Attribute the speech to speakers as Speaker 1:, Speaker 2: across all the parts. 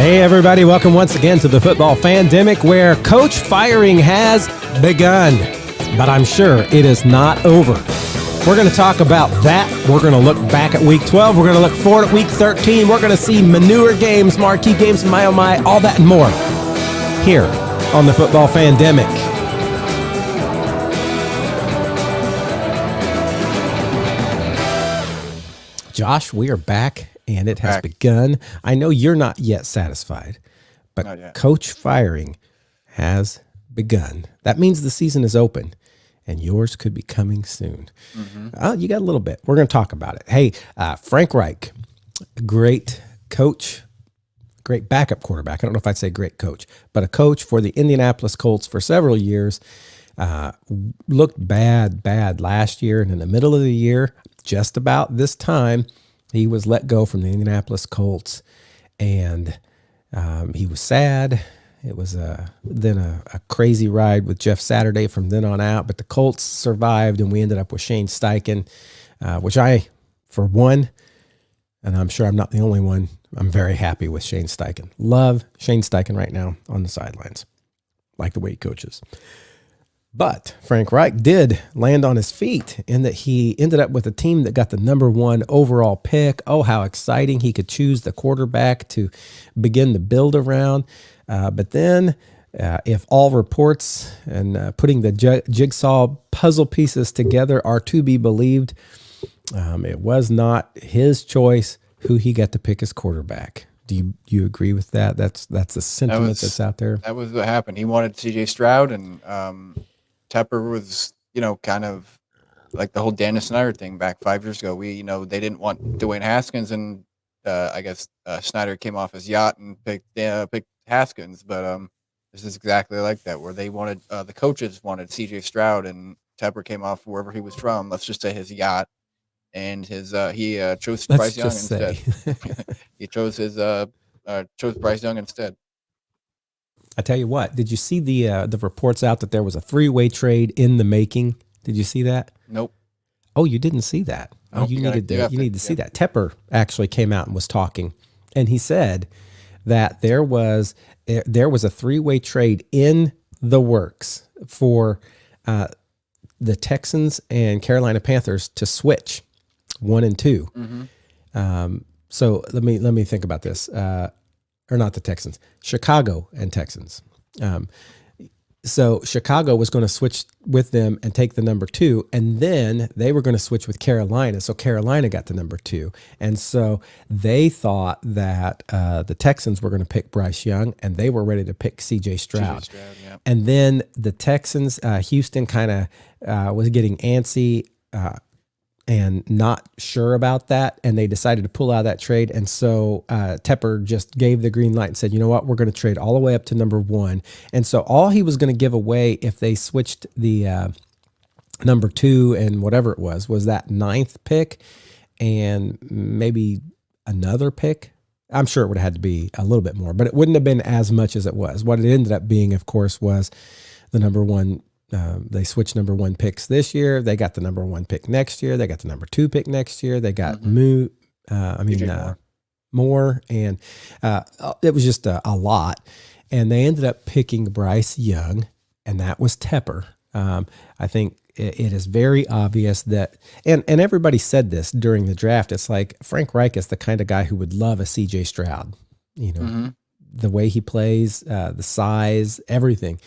Speaker 1: Hey everybody, welcome once again to the Football Fandemic, where coach firing has begun, but I'm sure it is not over. We're going to talk about that. We're going to look back at Week 12. We're going to look forward at Week 13. We're going to see manure games, marquee games, my oh my, all that and more here on the Football Fandemic. Josh, we are back. And it has begun. I know you're not yet satisfied, but coach firing has begun. That means the season is open, and yours could be coming soon. You got a little bit. We're going to talk about it. Hey, Frank Reich, great coach, great backup quarterback. I don't know if I'd say great coach, but a coach for the Indianapolis Colts for several years. Looked bad last year, and in the middle of the year, just about this time, he was let go from the Indianapolis Colts, and he was sad. It was then a crazy ride with Jeff Saturday from then on out, but the Colts survived, and we ended up with Shane Steichen, which I, for one, and I'm sure I'm not the only one, I'm very happy with Shane Steichen. Love Shane Steichen right now on the sidelines, like the way he coaches. But Frank Reich did land on his feet in that he ended up with a team that got the number 1 overall pick. Oh, how exciting. He could choose the quarterback to begin to build around. But then if all reports and putting the jigsaw puzzle pieces together are to be believed, it was not his choice who he got to pick as quarterback. Do you agree with that? That's the sentiment that's out there.
Speaker 2: That was what happened. He wanted C.J. Stroud, and Tepper was, kind of like the whole Dan Snyder thing back 5 years ago. They didn't want Dwayne Haskins, and I guess Snyder came off his yacht and picked Haskins. But this is exactly like that, where they wanted the coaches wanted C.J. Stroud, and Tepper came off wherever he was from. Let's just say his yacht, and he chose Bryce Young instead. He chose chose Bryce Young instead.
Speaker 1: I tell you what, did you see the reports out that there was a 3-way trade in the making? Did you see that?
Speaker 2: Nope.
Speaker 1: Oh, you didn't see that. Nope, you need to see that. Tepper actually came out and was talking, and he said that there was a 3-way trade in the works for the Texans and Carolina Panthers to switch 1 and 2. So let me think about this. Or not the Texans, Chicago and Texans. So Chicago was going to switch with them and take the number 2, and then they were going to switch with Carolina. So Carolina got the number 2. And so they thought that the Texans were going to pick Bryce Young, and they were ready to pick C.J. Stroud.
Speaker 2: Yeah.
Speaker 1: And then the Texans, Houston kind of was getting antsy, and not sure about that, and they decided to pull out of that trade. And so Tepper just gave the green light and said, you know what, we're going to trade all the way up to number 1. And so all he was going to give away if they switched the number 2 and whatever it was that 9th pick and maybe another pick. I'm sure it would have had to be a little bit more, but it wouldn't have been as much as it was. What it ended up being, of course, was the number 1. They switched number 1 picks this year. They got the number 1 pick next year. They got the number 2 pick next year. They got Moore, and it was just a lot. And they ended up picking Bryce Young, and that was Tepper. I think it is very obvious that, and everybody said this during the draft. It's like Frank Reich is the kind of guy who would love a C.J. Stroud, the way he plays, the size, everything.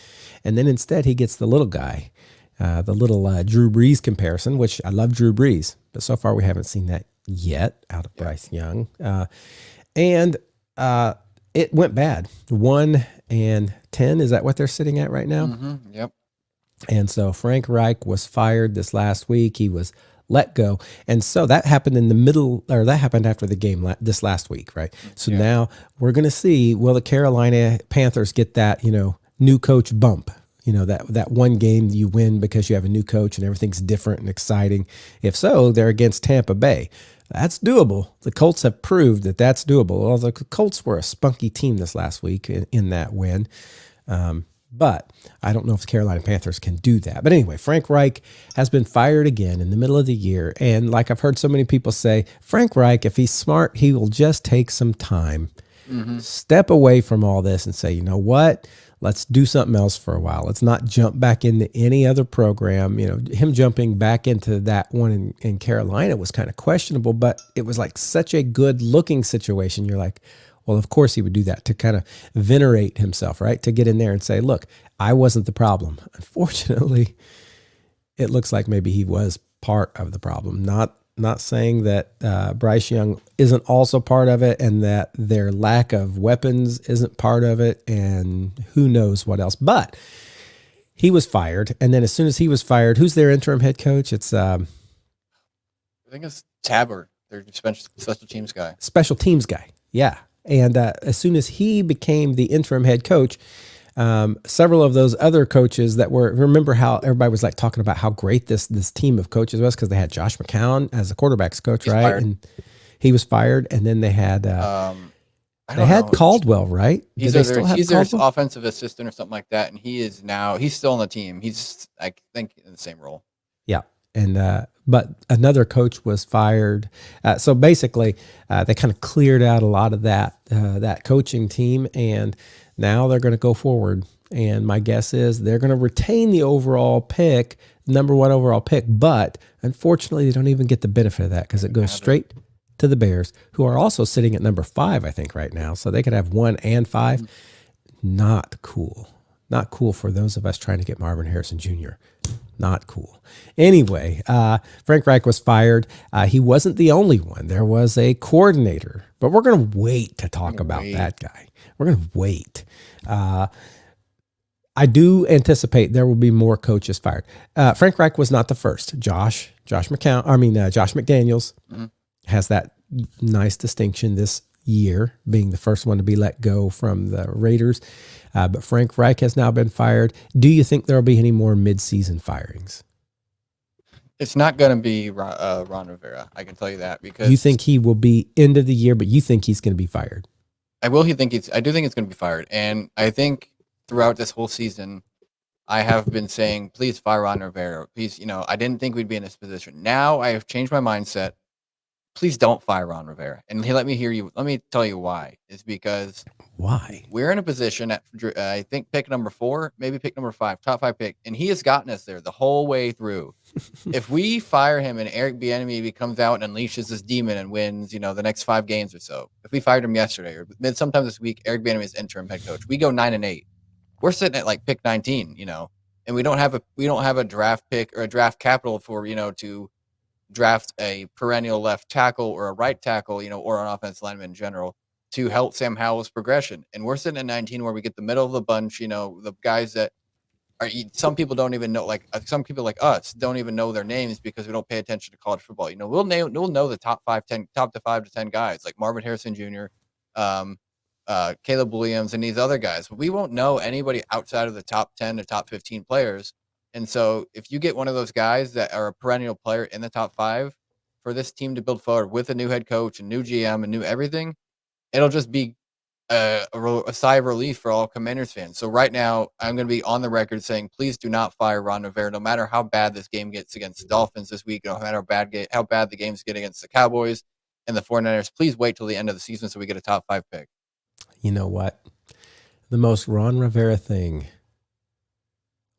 Speaker 1: And then instead he gets the little guy, the little Drew Brees comparison, which I love Drew Brees, but so far we haven't seen that yet out of Bryce Young. And it went bad. 1-10, is that what they're sitting at right now?
Speaker 2: Yep.
Speaker 1: And so Frank Reich was fired this last week. He was let go. And so that happened that happened after the game this last week, right? So now we're going to see, will the Carolina Panthers get that, new coach bump? That one game you win because you have a new coach and everything's different and exciting. If so, they're against Tampa Bay. That's doable. The Colts have proved that that's doable. Although the Colts were a spunky team this last week in that win. But I don't know if the Carolina Panthers can do that. But anyway, Frank Reich has been fired again in the middle of the year. And like I've heard so many people say, Frank Reich, if he's smart, he will just take some time
Speaker 2: Mm-hmm.
Speaker 1: Step away from all this and say, you know what? Let's do something else for a while. Let's not jump back into any other program. You know, him jumping back into that one in Carolina was kind of questionable, but it was like such a good looking situation. You're like, well, of course he would do that to kind of venerate himself, right? To get in there and say, look, I wasn't the problem. Unfortunately, it looks like maybe he was part of the problem. Not saying that Bryce Young isn't also part of it and that their lack of weapons isn't part of it and who knows what else. But he was fired. And then as soon as he was fired, who's their interim head coach? It's
Speaker 2: I think it's Tabor, their special teams guy.
Speaker 1: Special teams guy, yeah. And as soon as he became the interim head coach, several of those other coaches that were, remember how everybody was like talking about how great this team of coaches was because they had Josh McCown as the quarterback's coach,
Speaker 2: He's
Speaker 1: right?
Speaker 2: fired.
Speaker 1: And he was fired, and then they had Caldwell, right?
Speaker 2: He's their offensive assistant or something like that, and he's still on the team. He's I think in the same role.
Speaker 1: Yeah, and but another coach was fired. So basically, they kind of cleared out a lot of that coaching team, and now they're going to go forward. And my guess is they're going to retain the overall pick, number 1 overall pick. But unfortunately, they don't even get the benefit of that because it goes straight to the Bears, who are also sitting at number 5, I think, right now. So they could have 1 and 5. Not cool. Not cool for those of us trying to get Marvin Harrison Jr. Not cool. Anyway, Frank Reich was fired. He wasn't the only one. There was a coordinator, but we're going to wait to talk about that guy. We're going to wait. I do anticipate there will be more coaches fired. Frank Reich was not the first. Josh McDaniels has that nice distinction this year, being the first one to be let go from the Raiders. But Frank Reich has now been fired. Do you think there will be any more mid-season firings?
Speaker 2: It's not going to be Ron Rivera. I can tell you that because
Speaker 1: you think he will be end of the year, but you think he's going to be fired.
Speaker 2: I do think it's going to be fired. And I think throughout this whole season, I have been saying, please fire Ron Rivera. Please, I didn't think we'd be in this position. Now I have changed my mindset. Please don't fire Ron Rivera. And let me tell you why. It's because we're in a position at, I think, pick number 4, maybe pick number 5, top 5 pick. And he has gotten us there the whole way through. If we fire him and Eric Bieniemy comes out and unleashes this demon and wins, the next 5 games or so. If we fired him yesterday or sometime this week, Eric Bieniemy is interim head coach. We go 9-8. We're sitting at like pick 19, and we don't have a draft pick or a draft capital for, to draft a perennial left tackle or a right tackle, or an offensive lineman in general to help Sam Howell's progression. And we're sitting at 19 where we get the middle of the bunch, the guys that are, some people don't even know, like some people like us don't even know their names because we don't pay attention to college football. We'll know the top 5 to 10 guys like Marvin Harrison Jr., Caleb Williams, and these other guys, but we won't know anybody outside of the top 10 to top 15 players. And so if you get one of those guys that are a perennial player in the top 5 for this team to build forward with a new head coach and new GM and new everything, it'll just be a sigh of relief for all Commanders fans. So right now, I'm going to be on the record saying, please do not fire Ron Rivera, no matter how bad this game gets against the Dolphins this week, no matter how bad the games get against the Cowboys and the 49ers. Please wait till the end of the season so we get a top 5 pick.
Speaker 1: You know what? The most Ron Rivera thing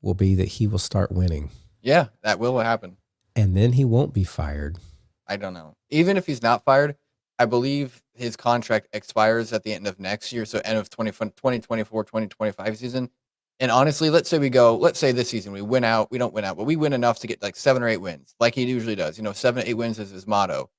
Speaker 1: will be that he will start winning.
Speaker 2: Yeah, that will happen.
Speaker 1: And then he won't be fired.
Speaker 2: I don't know. Even if he's not fired, I believe his contract expires at the end of next year, so end of 2024, 2025 season. And honestly, let's say this season we win out, we don't win out, but we win enough to get like 7 or 8 wins, like he usually does. 7 to 8 wins is his motto.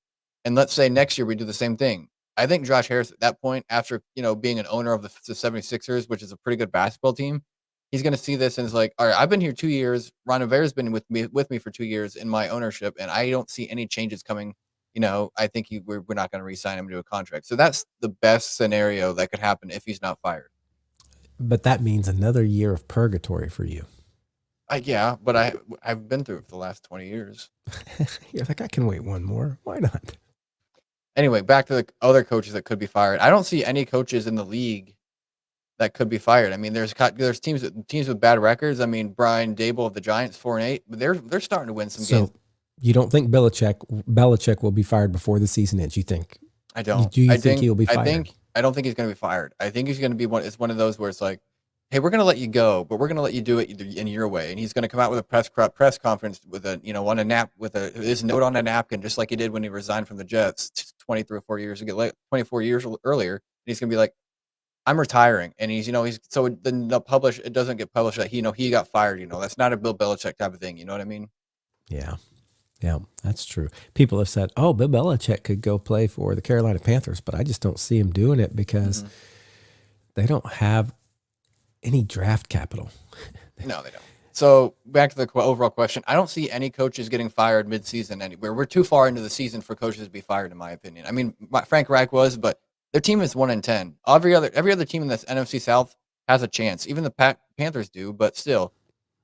Speaker 2: And let's say next year we do the same thing. I think Josh Harris at that point, after being an owner of the 76ers, which is a pretty good basketball team, he's going to see this and is like, all right, I've been here 2 years. Ron Rivera's been with me for 2 years in my ownership, and I don't see any changes coming. I think we're not going to re-sign him to a contract. So that's the best scenario that could happen if he's not fired.
Speaker 1: But that means another year of purgatory for you.
Speaker 2: Yeah, but I've been through it for the last 20 years.
Speaker 1: You're like, I can wait one more. Why not?
Speaker 2: Anyway, back to the other coaches that could be fired. I don't see any coaches in the league that could be fired. I mean, there's teams with bad records. I mean, Brian Daboll of the Giants, 4-8, but they're starting to win some games.
Speaker 1: You don't think Belichick will be fired before the season ends? You think?
Speaker 2: I don't.
Speaker 1: Do you think he'll be fired?
Speaker 2: I don't think he's going to be fired. I think he's going to be one. It's one of those where it's like, hey, we're going to let you go, but we're going to let you do it in your way. And he's going to come out with a press conference with a on a nap with his note on a napkin, just like he did when he resigned from the Jets 23 or 4 years ago, 24 years earlier. And he's going to be like, I'm retiring, and he's so then they'll publish. It doesn't get published that he got fired. That's not a Bill Belichick type of thing. You know what I mean?
Speaker 1: Yeah. Yeah, that's true. People have said, "Oh, Bill Belichick could go play for the Carolina Panthers," but I just don't see him doing it because they don't have any draft capital.
Speaker 2: No, they don't. So back to the overall question, I don't see any coaches getting fired mid-season anywhere. We're too far into the season for coaches to be fired, in my opinion. I mean, Frank Reich was, but their team is 1-10. Every other team in this NFC South has a chance. Even the Panthers do, but still,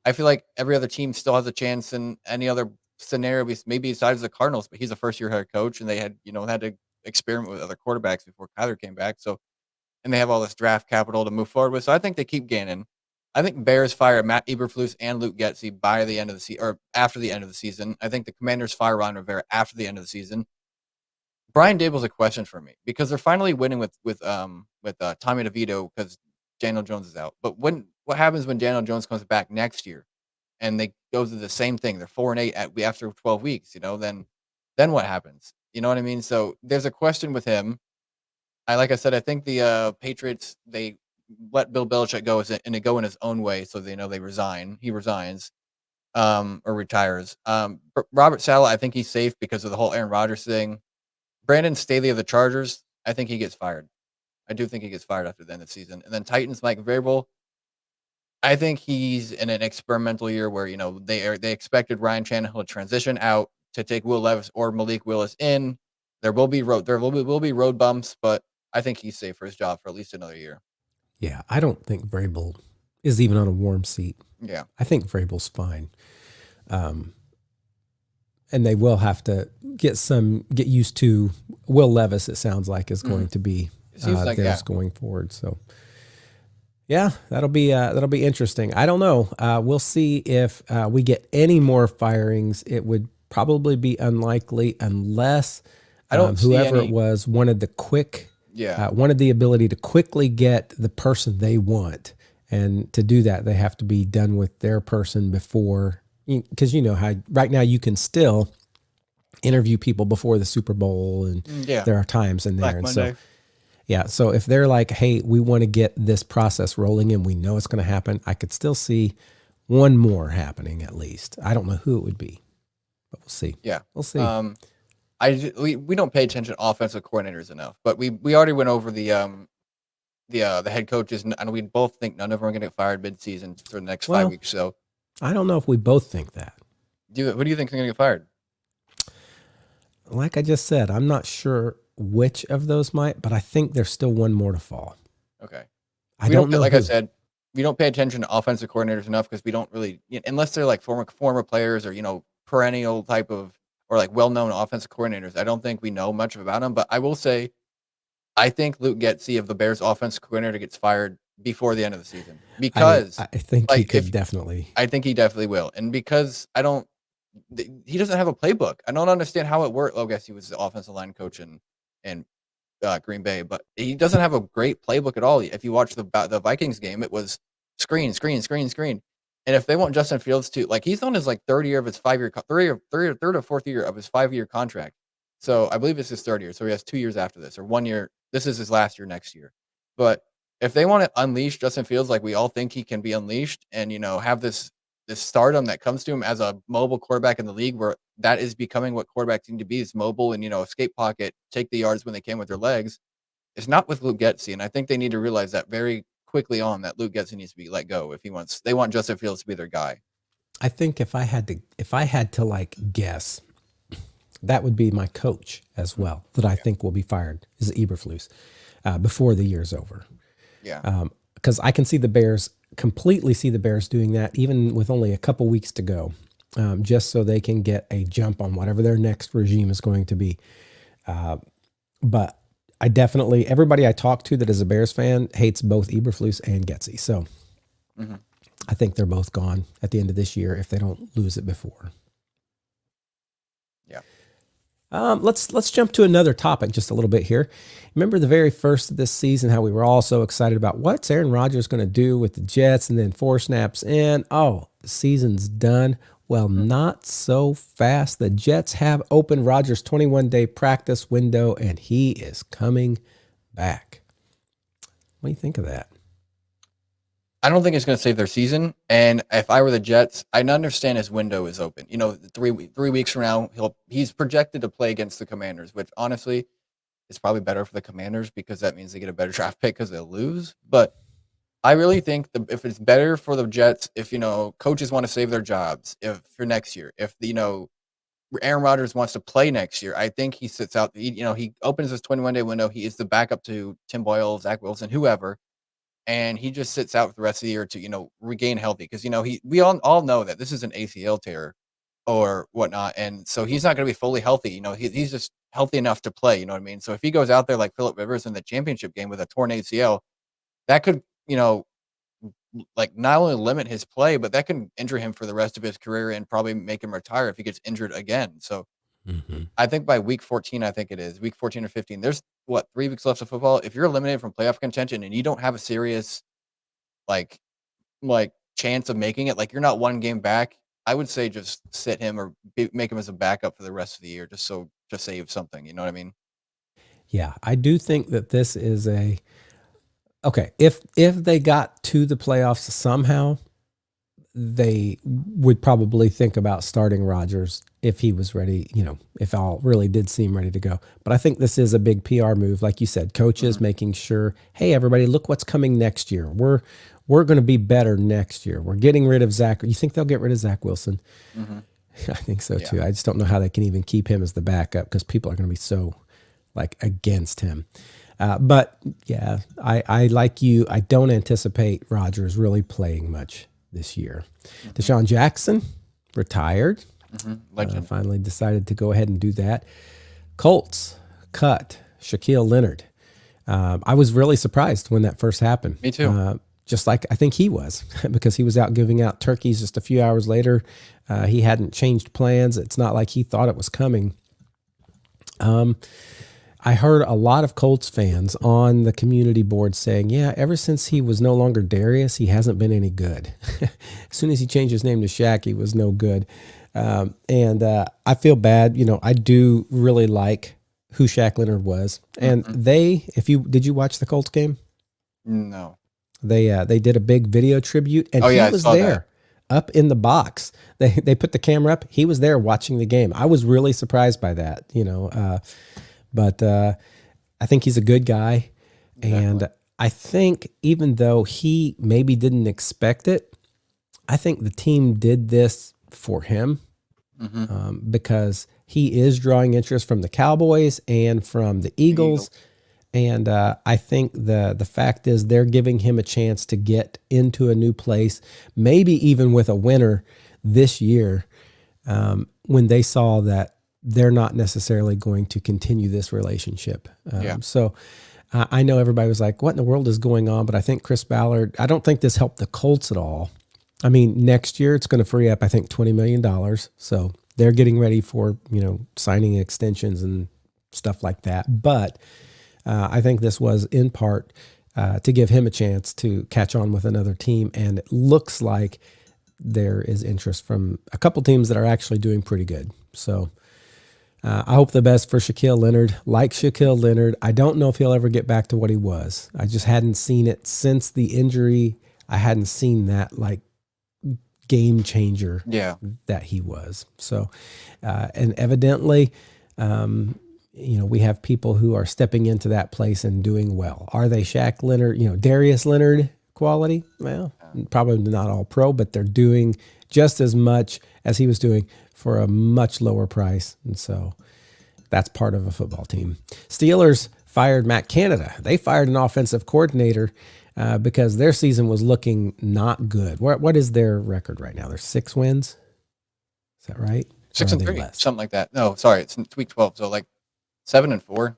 Speaker 2: I feel like every other team still has a chance in any other scenario, maybe besides the Cardinals. But he's a first-year head coach, and they had to experiment with other quarterbacks before Kyler came back. So, and they have all this draft capital to move forward with. So I think they keep Gannon. I think Bears fire Matt Eberflus and Luke Getsy by the end of the season, or after the end of the season. I think the Commanders fire Ron Rivera after the end of the season. Brian Dable's a question for me because they're finally winning with Tommy DeVito because Daniel Jones is out. But what happens when Daniel Jones comes back next year and they go through the same thing? They're 4-8 after 12 weeks. Then what happens? You know what I mean? So there's a question with him. Like I said, I think the Patriots, they let Bill Belichick go and they go in his own way, so they know they resign. He resigns, or retires. Robert Saleh, I think he's safe because of the whole Aaron Rodgers thing. Brandon Staley of the Chargers, I think he gets fired. I do think he gets fired after the end of the season. And then Titans, Mike Vrabel, I think he's in an experimental year where they expected Ryan Tannehill to transition out to take Will Levis or Malik Willis in. There will be road bumps, but I think he's safe for his job for at least another year.
Speaker 1: Yeah, I don't think Vrabel is even on a warm seat.
Speaker 2: Yeah,
Speaker 1: I think Vrabel's fine, and they will have to get used to Will Levis. It sounds like is going to be theirs going forward. So, yeah, that'll be interesting. I don't know. We'll see if we get any more firings. It would probably be unlikely unless whoever it was wanted the quick.
Speaker 2: Yeah.
Speaker 1: Wanted the ability to quickly get the person they want. And to do that, they have to be done with their person before, because how right now you can still interview people before the Super Bowl, and there are times in there.
Speaker 2: Black
Speaker 1: and
Speaker 2: Monday.
Speaker 1: So if they're like, hey, we want to get this process rolling and we know it's going to happen, I could still see one more happening at least. I don't know who it would be, but we'll see.
Speaker 2: Yeah.
Speaker 1: We'll see.
Speaker 2: We don't pay attention to offensive coordinators enough, but we already went over the head coaches, and we both think none of them are going to get fired mid-season for the next 5 weeks. So
Speaker 1: I don't know if we both think that.
Speaker 2: Who do you think is going to get fired?
Speaker 1: Like I just said, I'm not sure which of those might, but I think there's still one more to fall.
Speaker 2: Okay.
Speaker 1: I don't know.
Speaker 2: Like I said, we don't pay attention to offensive coordinators enough because we don't really, unless they're like former players or perennial type of, or like well-known offensive coordinators. I don't think we know much about them. But I will say, I think Luke Getsy of the Bears offensive coordinator gets fired before the end of the season because
Speaker 1: I think he could definitely.
Speaker 2: I think he definitely will, and because he doesn't have a playbook. I don't understand how it worked. I guess he was the offensive line coach in Green Bay, but he doesn't have a great playbook at all. If you watch the Vikings game, it was screen. And if they want Justin Fields to, he's on his third year of his 5 year, third or fourth year of his 5-year contract. So I believe it's his third year. So he has 2 years after this, or 1 year. This is his last year next year. But if they want to unleash Justin Fields like we all think he can be unleashed, and have this stardom that comes to him as a mobile quarterback in the league, where that is becoming what quarterbacks need to be, is mobile and escape pocket, take the yards when they can with their legs. It's not with Luke Getsy, and I think they need to realize that very quickly on, that Luke Getsy needs to be let go if they want Justin Fields to be their guy.
Speaker 1: I think if I had to guess, that would be my coach as well, that I think will be fired, is Eberflus, before the year's over.
Speaker 2: Yeah.
Speaker 1: Because I can completely see the Bears doing that, even with only a couple weeks to go, just so they can get a jump on whatever their next regime is going to be. But I definitely, everybody I talk to that is a Bears fan hates both Eberflus and Getsy. So I think they're both gone at the end of this year if they don't lose it before.
Speaker 2: Yeah.
Speaker 1: Let's jump to another topic just a little bit here. Remember the very first of this season, how we were all so excited about what's Aaron Rodgers going to do with the Jets, and then 4 snaps in, oh, the season's done. Well, not so fast. The Jets have opened Rodgers' 21-day practice window, and he is coming back. What do you think of that?
Speaker 2: I don't think it's going to save their season. And if I were the Jets, I understand his window is open. 3 weeks from now, he's projected to play against the Commanders, which honestly is probably better for the Commanders because that means they get a better draft pick because they'll lose. But I really think if it's better for the Jets, if coaches want to save their jobs, if for next year, if Aaron Rodgers wants to play next year, I think he sits out. He opens his 21-day window. He is the backup to Tim Boyle, Zach Wilson, whoever. And he just sits out for the rest of the year to regain healthy because we all know that this is an ACL tear or whatnot, and so he's not going to be fully healthy. He's just healthy enough to play. You know what I mean? So if he goes out there like Phillip Rivers in the championship game with a torn ACL, that could like not only limit his play, but that can injure him for the rest of his career and probably make him retire if he gets injured again. So I think by week 14, I think it is week 14 or 15. There's 3 weeks left of football. If you're eliminated from playoff contention and you don't have a serious like chance of making it, like you're not one game back, I would say just sit him or make him as a backup for the rest of the year, just to save something. You know what I mean?
Speaker 1: Yeah, I do think that this is okay. If they got to the playoffs somehow, they would probably think about starting Rodgers if he was ready, if all really did seem ready to go. But I think this is a big PR move. Like you said, coaches making sure, hey, everybody, look what's coming next year. We're going to be better next year. We're getting rid of Zach. You think they'll get rid of Zach Wilson? I think so too. I just don't know how they can even keep him as the backup because people are going to be so against him. But yeah, I like you. I don't anticipate Rodgers really playing much this year. Deshaun Jackson retired. Legend. Finally decided to go ahead and do that. Colts cut Shaquille Leonard. I was really surprised when that first happened.
Speaker 2: Me too.
Speaker 1: Just like I think he was, because he was out giving out turkeys just a few hours later. He hadn't changed plans. It's not like he thought it was coming. I heard a lot of Colts fans on the community board saying, yeah, ever since he was no longer Darius, he hasn't been any good. As soon as he changed his name to Shaq, he was no good. And I feel bad. I do really like who Shaq Leonard was. And did you watch the Colts game?
Speaker 2: No.
Speaker 1: They did a big video tribute, and he was there up in the box. They put the camera up. He was there watching the game. I was really surprised by that, but I think he's a good guy. Definitely. And I think even though he maybe didn't expect it, I think the team did this for him because he is drawing interest from the Cowboys and from the Eagles. And I think the fact is they're giving him a chance to get into a new place, maybe even with a winner this year, when they saw that they're not necessarily going to continue this relationship. So I know everybody was like, what in the world is going on? But I think Chris Ballard, I don't think this helped the Colts at all. I mean, next year it's going to free up, I think, $20 million. So they're getting ready for, signing extensions and stuff like that. But I think this was in part to give him a chance to catch on with another team. And it looks like there is interest from a couple teams that are actually doing pretty good. So I hope the best for Shaquille Leonard. Like Shaquille Leonard, I don't know if he'll ever get back to what he was. I just hadn't seen it since the injury. I hadn't seen that game changer that he was. So, and evidently, we have people who are stepping into that place and doing well. Are they Shaq Leonard, Darius Leonard quality? Well, probably not all pro, but they're doing just as much as he was doing for a much lower price. And so that's part of a football team. Steelers fired Matt Canada. They fired an offensive coordinator because their season was looking not good. What is their record right now? There's 6 wins. Is that right?
Speaker 2: 6-3, something like that. No, sorry, it's week 12. So 7-4.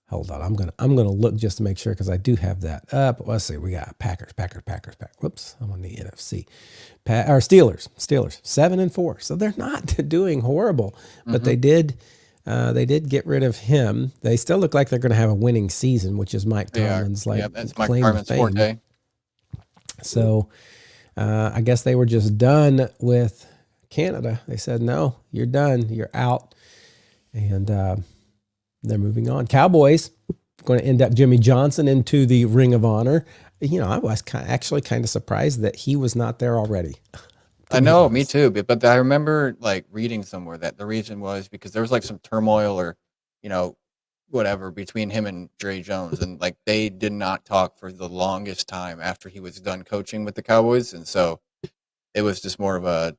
Speaker 1: Hold on, I'm gonna look just to make sure because I do have that up. Let's see, we got Packers. Whoops, I'm on the NFC. Steelers 7-4. So they're not doing horrible, but they did They did get rid of him. They still look like they're going to have a winning season, which is Mike Tomlin's
Speaker 2: that's Mike
Speaker 1: claim to
Speaker 2: Tomlin's
Speaker 1: fame.
Speaker 2: forte.
Speaker 1: So I guess they were just done with Canada. They said, no, you're done. You're out. And they're moving on. Cowboys going to induct Jimmy Johnson into the Ring of Honor. I was actually kind of surprised that he was not there already.
Speaker 2: I know, me too. But I remember reading somewhere that the reason was because there was some turmoil or, whatever between him and Dre Jones, and they did not talk for the longest time after he was done coaching with the Cowboys, and so it was just more of a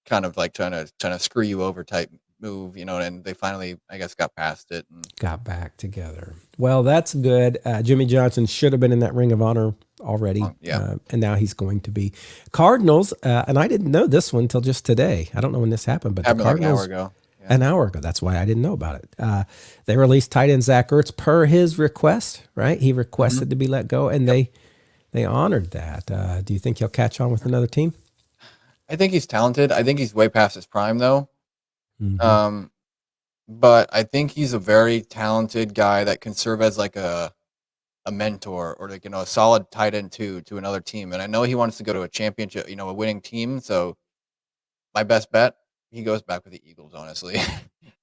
Speaker 2: kind of trying to screw you over type move, and they finally, I guess, got past it and
Speaker 1: got back together. Well, that's good. Jimmy Johnson should have been in that Ring of Honor already. And now he's going to be. Cardinals, and I didn't know this one until just today. I don't know when this happened, but the Cardinals,
Speaker 2: an hour ago.
Speaker 1: Yeah. An hour ago. That's why I didn't know about it. They released tight end Zach Ertz per his request, right? He requested to be let go, and they honored that. Do you think he'll catch on with another team?
Speaker 2: I think he's talented. I think he's way past his prime, though. Mm-hmm. But I think he's a very talented guy that can serve as a mentor or a solid tight end to another team. And I know he wants to go to a championship, a winning team. So my best bet, he goes back with the Eagles, honestly.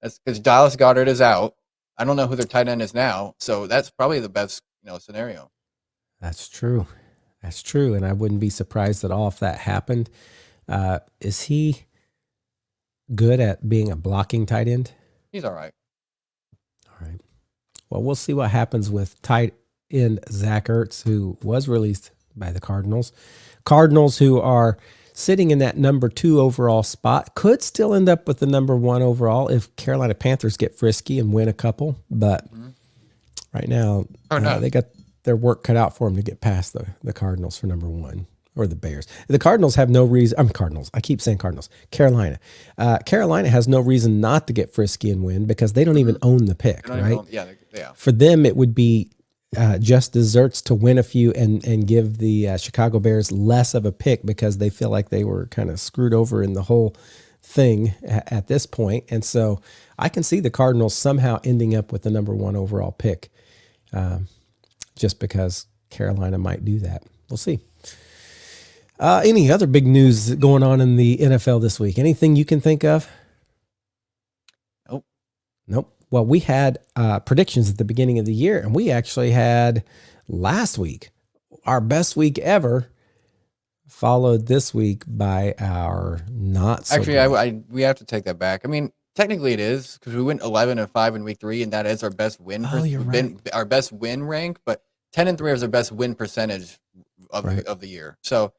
Speaker 2: That's because Dallas Goedert is out. I don't know who their tight end is now. So that's probably the best, scenario.
Speaker 1: That's true. That's true. And I wouldn't be surprised at all if that happened. Is he good at being a blocking tight end?
Speaker 2: He's all right.
Speaker 1: All right. Well, we'll see what happens with tight end Zach Ertz, who was released by the Cardinals. Cardinals, who are sitting in that number 2 overall spot, could still end up with the number 1 overall if Carolina Panthers get frisky and win a couple. But right now, they got their work cut out for them to get past the Cardinals for number 1. Or the Bears. The Cardinals have no reason. Cardinals. I keep saying Cardinals. Carolina. Carolina has no reason not to get frisky and win because they don't even own the pick, right?
Speaker 2: Yeah.
Speaker 1: For them, it would be just desserts to win a few and give the Chicago Bears less of a pick because they feel like they were kind of screwed over in the whole thing at this point. And so I can see the Cardinals somehow ending up with the number 1 overall pick just because Carolina might do that. We'll see. Any other big news going on in the NFL this week? Anything you can think of? Nope. Well, we had predictions at the beginning of the year, and we actually had last week our best week ever, followed this week by our not so
Speaker 2: Actually, we have to take that back. I mean, technically it is because we went 11-5 in week 3, and that is our best win.
Speaker 1: You're right.
Speaker 2: Our best win rank, but 10-3 is our best win percentage of the year. So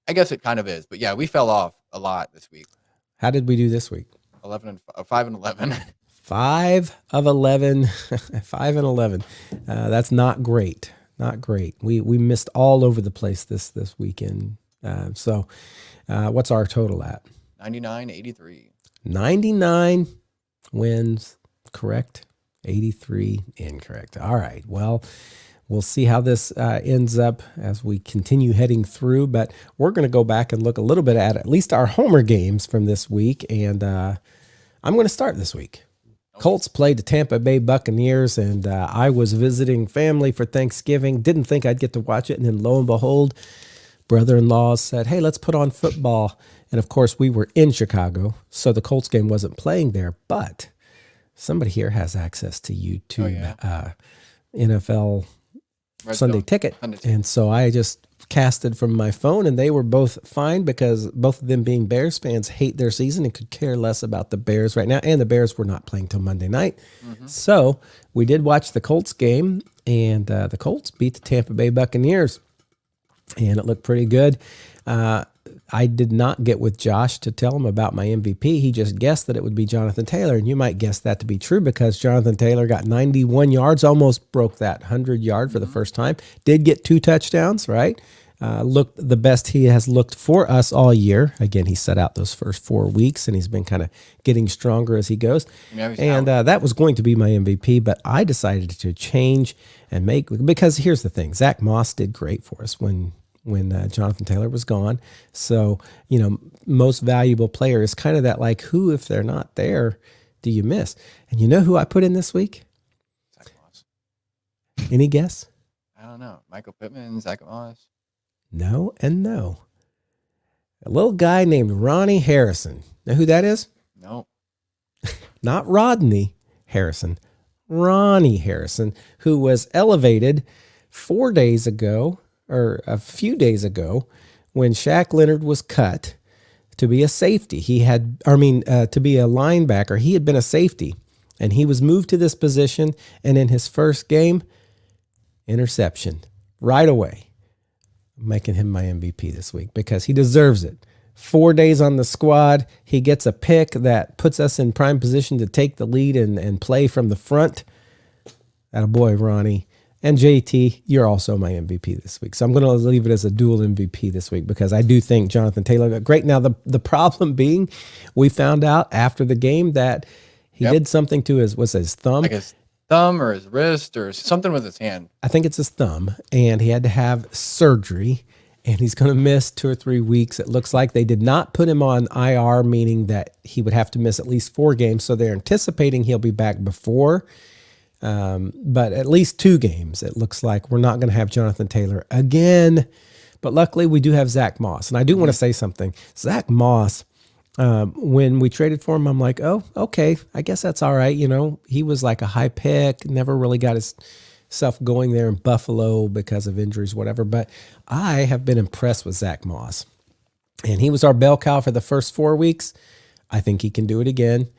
Speaker 2: I guess it kind of is, but yeah, we fell off a lot this week.
Speaker 1: How did we do this week?
Speaker 2: 5-11.
Speaker 1: 5 of 11. 5 and 11. That's not great. Not great. We missed all over the place this weekend. So what's our total at?
Speaker 2: 99-83.
Speaker 1: 99 wins, correct. 83 incorrect. All right. Well, we'll see how this ends up as we continue heading through, but we're going to go back and look a little bit at least our Homer games from this week, and I'm going to start this week. Colts played the Tampa Bay Buccaneers, and I was visiting family for Thanksgiving. Didn't think I'd get to watch it, and then lo and behold, brother-in-law said, hey, let's put on football. And, of course, we were in Chicago, so the Colts game wasn't playing there, but somebody here has access to YouTube, NFL Sunday Ticket. And so I just casted from my phone, and they were both fine because both of them being Bears fans hate their season and could care less about the Bears right now. And the Bears were not playing till Monday night. So we did watch the Colts game, and the Colts beat the Tampa Bay Buccaneers, and it looked pretty good. I did not get with Josh to tell him about my MVP. He just guessed that it would be Jonathan Taylor, and you might guess that to be true because Jonathan Taylor got 91 yards, almost broke that 100-yard for the first time. Did get 2 touchdowns, right? Looked the best he has looked for us all year. Again, he set out those first 4 weeks, and he's been kind of getting stronger as he goes. And that was going to be my MVP, but I decided to change and because here's the thing. Zach Moss did great for us when Jonathan Taylor was gone. So, most valuable player is kind of that who, if they're not there, do you miss? And you know who I put in this week?
Speaker 2: Zach Moss.
Speaker 1: Any guess?
Speaker 2: I don't know. Michael Pittman, Zach Moss.
Speaker 1: No and no. A little guy named Ronnie Harrison. Know who that is?
Speaker 2: No.
Speaker 1: Not Rodney Harrison. Ronnie Harrison, who was elevated 4 days ago, or a few days ago, when Shaq Leonard was cut to be a safety. To be a linebacker. He had been a safety, and he was moved to this position, and in his first game, interception right away. I'm making him my MVP this week because he deserves it. 4 days on the squad. He gets a pick that puts us in prime position to take the lead and play from the front. Attaboy, Ronnie. And JT, you're also my MVP this week. So I'm going to leave it as a dual MVP this week because I do think Jonathan Taylor got great. Now, the problem being, we found out after the game that he did something to his thumb.
Speaker 2: Like his thumb or his wrist or something with his hand.
Speaker 1: I think it's his thumb. And he had to have surgery. And he's going to miss 2 or 3 weeks. It looks like they did not put him on IR, meaning that he would have to miss at least 4 games. So they're anticipating he'll be back before. But at least 2 games, it looks like. We're not going to have Jonathan Taylor again. But luckily, we do have Zach Moss. And I do want to say something. Zach Moss, when we traded for him, I'm like, oh, okay, I guess that's all right. You know, he was like a high pick, never really got his stuff going there in Buffalo because of injuries, whatever. But I have been impressed with Zach Moss. And he was our bell cow for the first 4 weeks. I think he can do it again.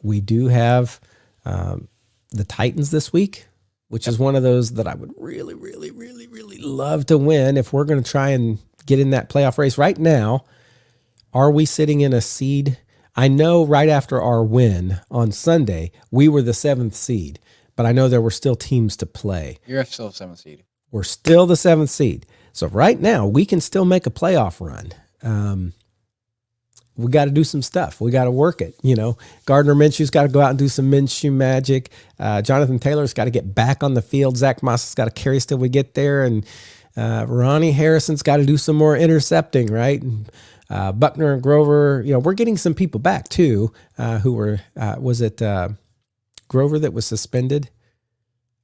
Speaker 1: We do have the Titans this week, which is one of those that I would really, really, really, really love to win if we're going to try and get in that playoff race. Right now, are we sitting in a seed? I know right after our win on Sunday, we were the 7th seed. But I know there were still teams to play.
Speaker 2: You're still 7th seed.
Speaker 1: We're still the 7th seed. So right now, we can still make a playoff run. We got to do some stuff. We got to work it. You know, Gardner Minshew's got to go out and do some Minshew magic. Jonathan Taylor's got to get back on the field. Zach Moss has got to carry us till we get there. And Ronnie Harrison's got to do some more intercepting, right? And, Buckner and Grover, you know, we're getting some people back too, who were, was it Grover that was suspended?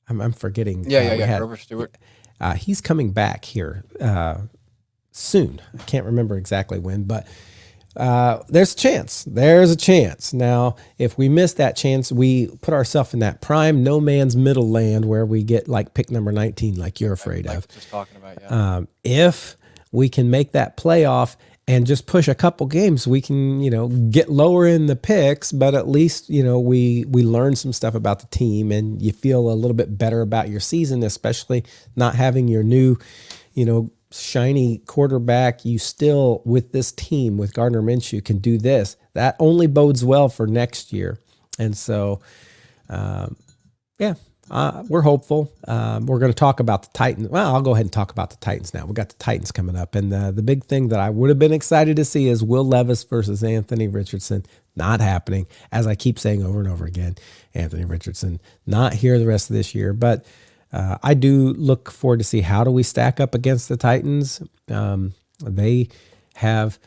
Speaker 1: I'm forgetting.
Speaker 2: Yeah. Grover Stewart.
Speaker 1: He's coming back here soon. I can't remember exactly when, but there's a chance. There's a chance. Now, if we miss that chance, we put ourselves in that prime no man's middle land where we get like pick number 19, like you're afraid of.
Speaker 2: Just talking about,
Speaker 1: if we can make that playoff and just push a couple games, we can, you know, get lower in the picks, but at least, you know, we learn some stuff about the team and you feel a little bit better about your season, especially not having your new, you know, shiny quarterback. You still, with this team, with Gardner Minshew, can do this. That only bodes well for next year. And so, we're hopeful. We're going to talk about the Titans. Well, I'll go ahead and talk about the Titans now. We got the Titans coming up. And the big thing that I would have been excited to see is Will Levis versus Anthony Richardson. Not happening. As I keep saying over and over again, Anthony Richardson not here the rest of this year. But I do look forward to see how do we stack up against the Titans. They have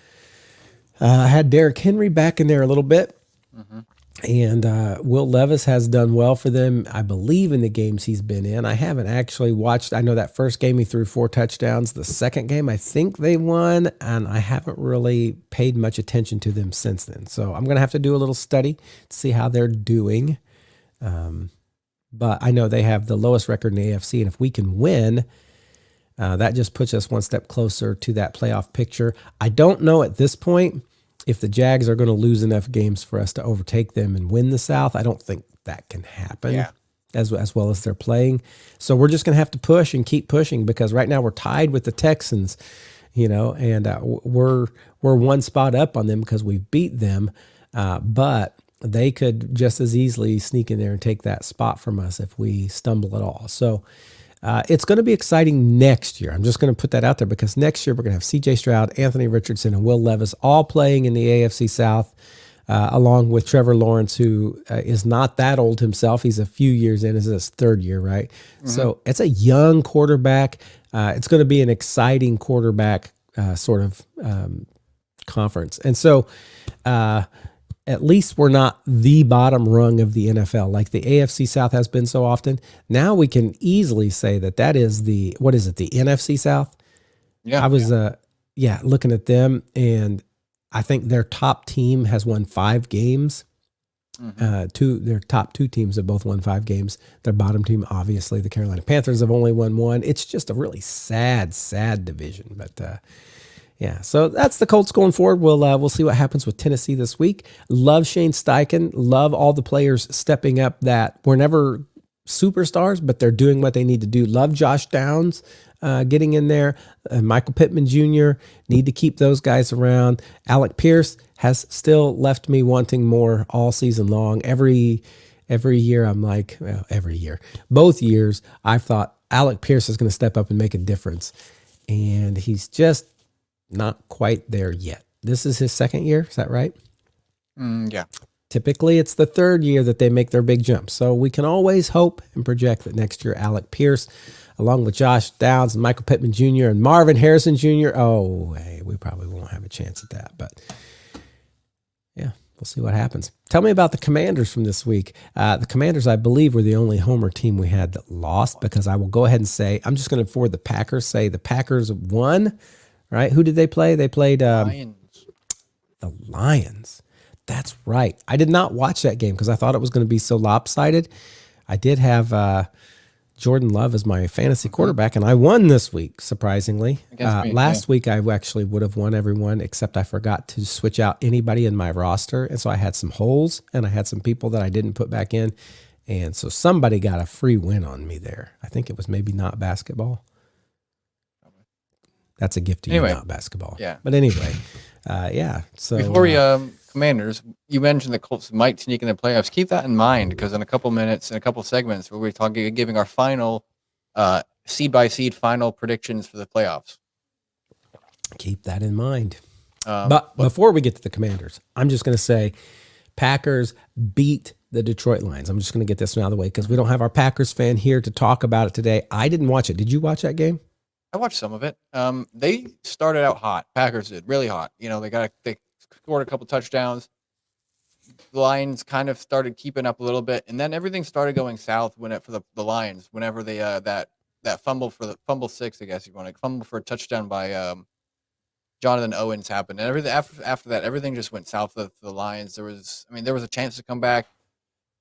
Speaker 1: had Derrick Henry back in there a little bit. Mm-hmm. And Will Levis has done well for them, I believe, in the games he's been in. I haven't actually watched. I know that first game he threw 4 touchdowns. The second game, I think they won, and I haven't really paid much attention to them since then. So I'm going to have to do a little study to see how they're doing. But I know they have the lowest record in the AFC, and if we can win, that just puts us one step closer to that playoff picture. I don't know at this point if the Jags are going to lose enough games for us to overtake them and win the South. I don't think that can happen as well as they're playing. So we're just going to have to push and keep pushing because right now we're tied with the Texans, you know, and we're one spot up on them because we've beat them. But they could just as easily sneak in there and take that spot from us if we stumble at all. So it's going to be exciting next year. I'm just going to put that out there because next year we're going to have C.J. Stroud, Anthony Richardson, and Will Levis all playing in the AFC South, along with Trevor Lawrence, who is not that old himself. He's a few years in. This is his 3rd year, right? Mm-hmm. So it's a young quarterback. It's going to be an exciting quarterback sort of conference. And so at least we're not the bottom rung of the NFL like the AFC South has been so often. Now we can easily say that is the, what is it, the NFC South?
Speaker 2: Yeah.
Speaker 1: I was looking at them, and I think their top team has won 5 games. Their top 2 teams have both won 5 games. Their bottom team, obviously, the Carolina Panthers, have only won 1. It's just a really sad division. But yeah, so that's the Colts going forward. We'll see what happens with Tennessee this week. Love Shane Steichen. Love all the players stepping up that were never superstars, but they're doing what they need to do. Love Josh Downs getting in there. Michael Pittman Jr. Need to keep those guys around. Alec Pierce has still left me wanting more all season long. Every year I'm like, well, every year, both years I've thought Alec Pierce is going to step up and make a difference, and he's just not quite there yet. This is his 2nd year. Is that right?
Speaker 2: Yeah.
Speaker 1: Typically, it's the 3rd year that they make their big jump. So we can always hope and project that next year, Alec Pierce, along with Josh Downs and Michael Pittman Jr. and Marvin Harrison Jr. Oh, hey, we probably won't have a chance at that. But yeah, we'll see what happens. Tell me about the Commanders from this week. The Commanders, I believe, were the only homer team we had that lost, because I will go ahead and say, I'm just going to, for the Packers, say the Packers won. Right? Who did they play? They played
Speaker 2: Lions.
Speaker 1: The Lions. That's right. I did not watch that game because I thought it was going to be so lopsided. I did have Jordan Love as my fantasy quarterback, and I won this week, surprisingly. Last week, I actually would have won everyone, except I forgot to switch out anybody in my roster. And so I had some holes, and I had some people that I didn't put back in. And so somebody got a free win on me there. I think it was maybe not basketball. That's a gift to you, not basketball.
Speaker 2: Yeah.
Speaker 1: But anyway, yeah. So
Speaker 2: before we Commanders, you mentioned the Colts might sneak in the playoffs. Keep that in mind, because in a couple minutes, in a couple segments, we'll be talking, giving our final seed by seed final predictions for the playoffs.
Speaker 1: Keep that in mind. But before we get to the Commanders, I'm just going to say Packers beat the Detroit Lions. I'm just going to get this out of the way because we don't have our Packers fan here to talk about it today. I didn't watch it. Did you watch that game?
Speaker 2: I watched some of it. They started out hot. Packers did really hot. You know, they scored a couple touchdowns. The Lions kind of started keeping up a little bit, and then everything started going south for the Lions. Whenever they that fumble fumble 6, I guess you want to fumble for a touchdown by Jonathan Owens happened, and everything after that, everything just went south of the Lions. There was a chance to come back,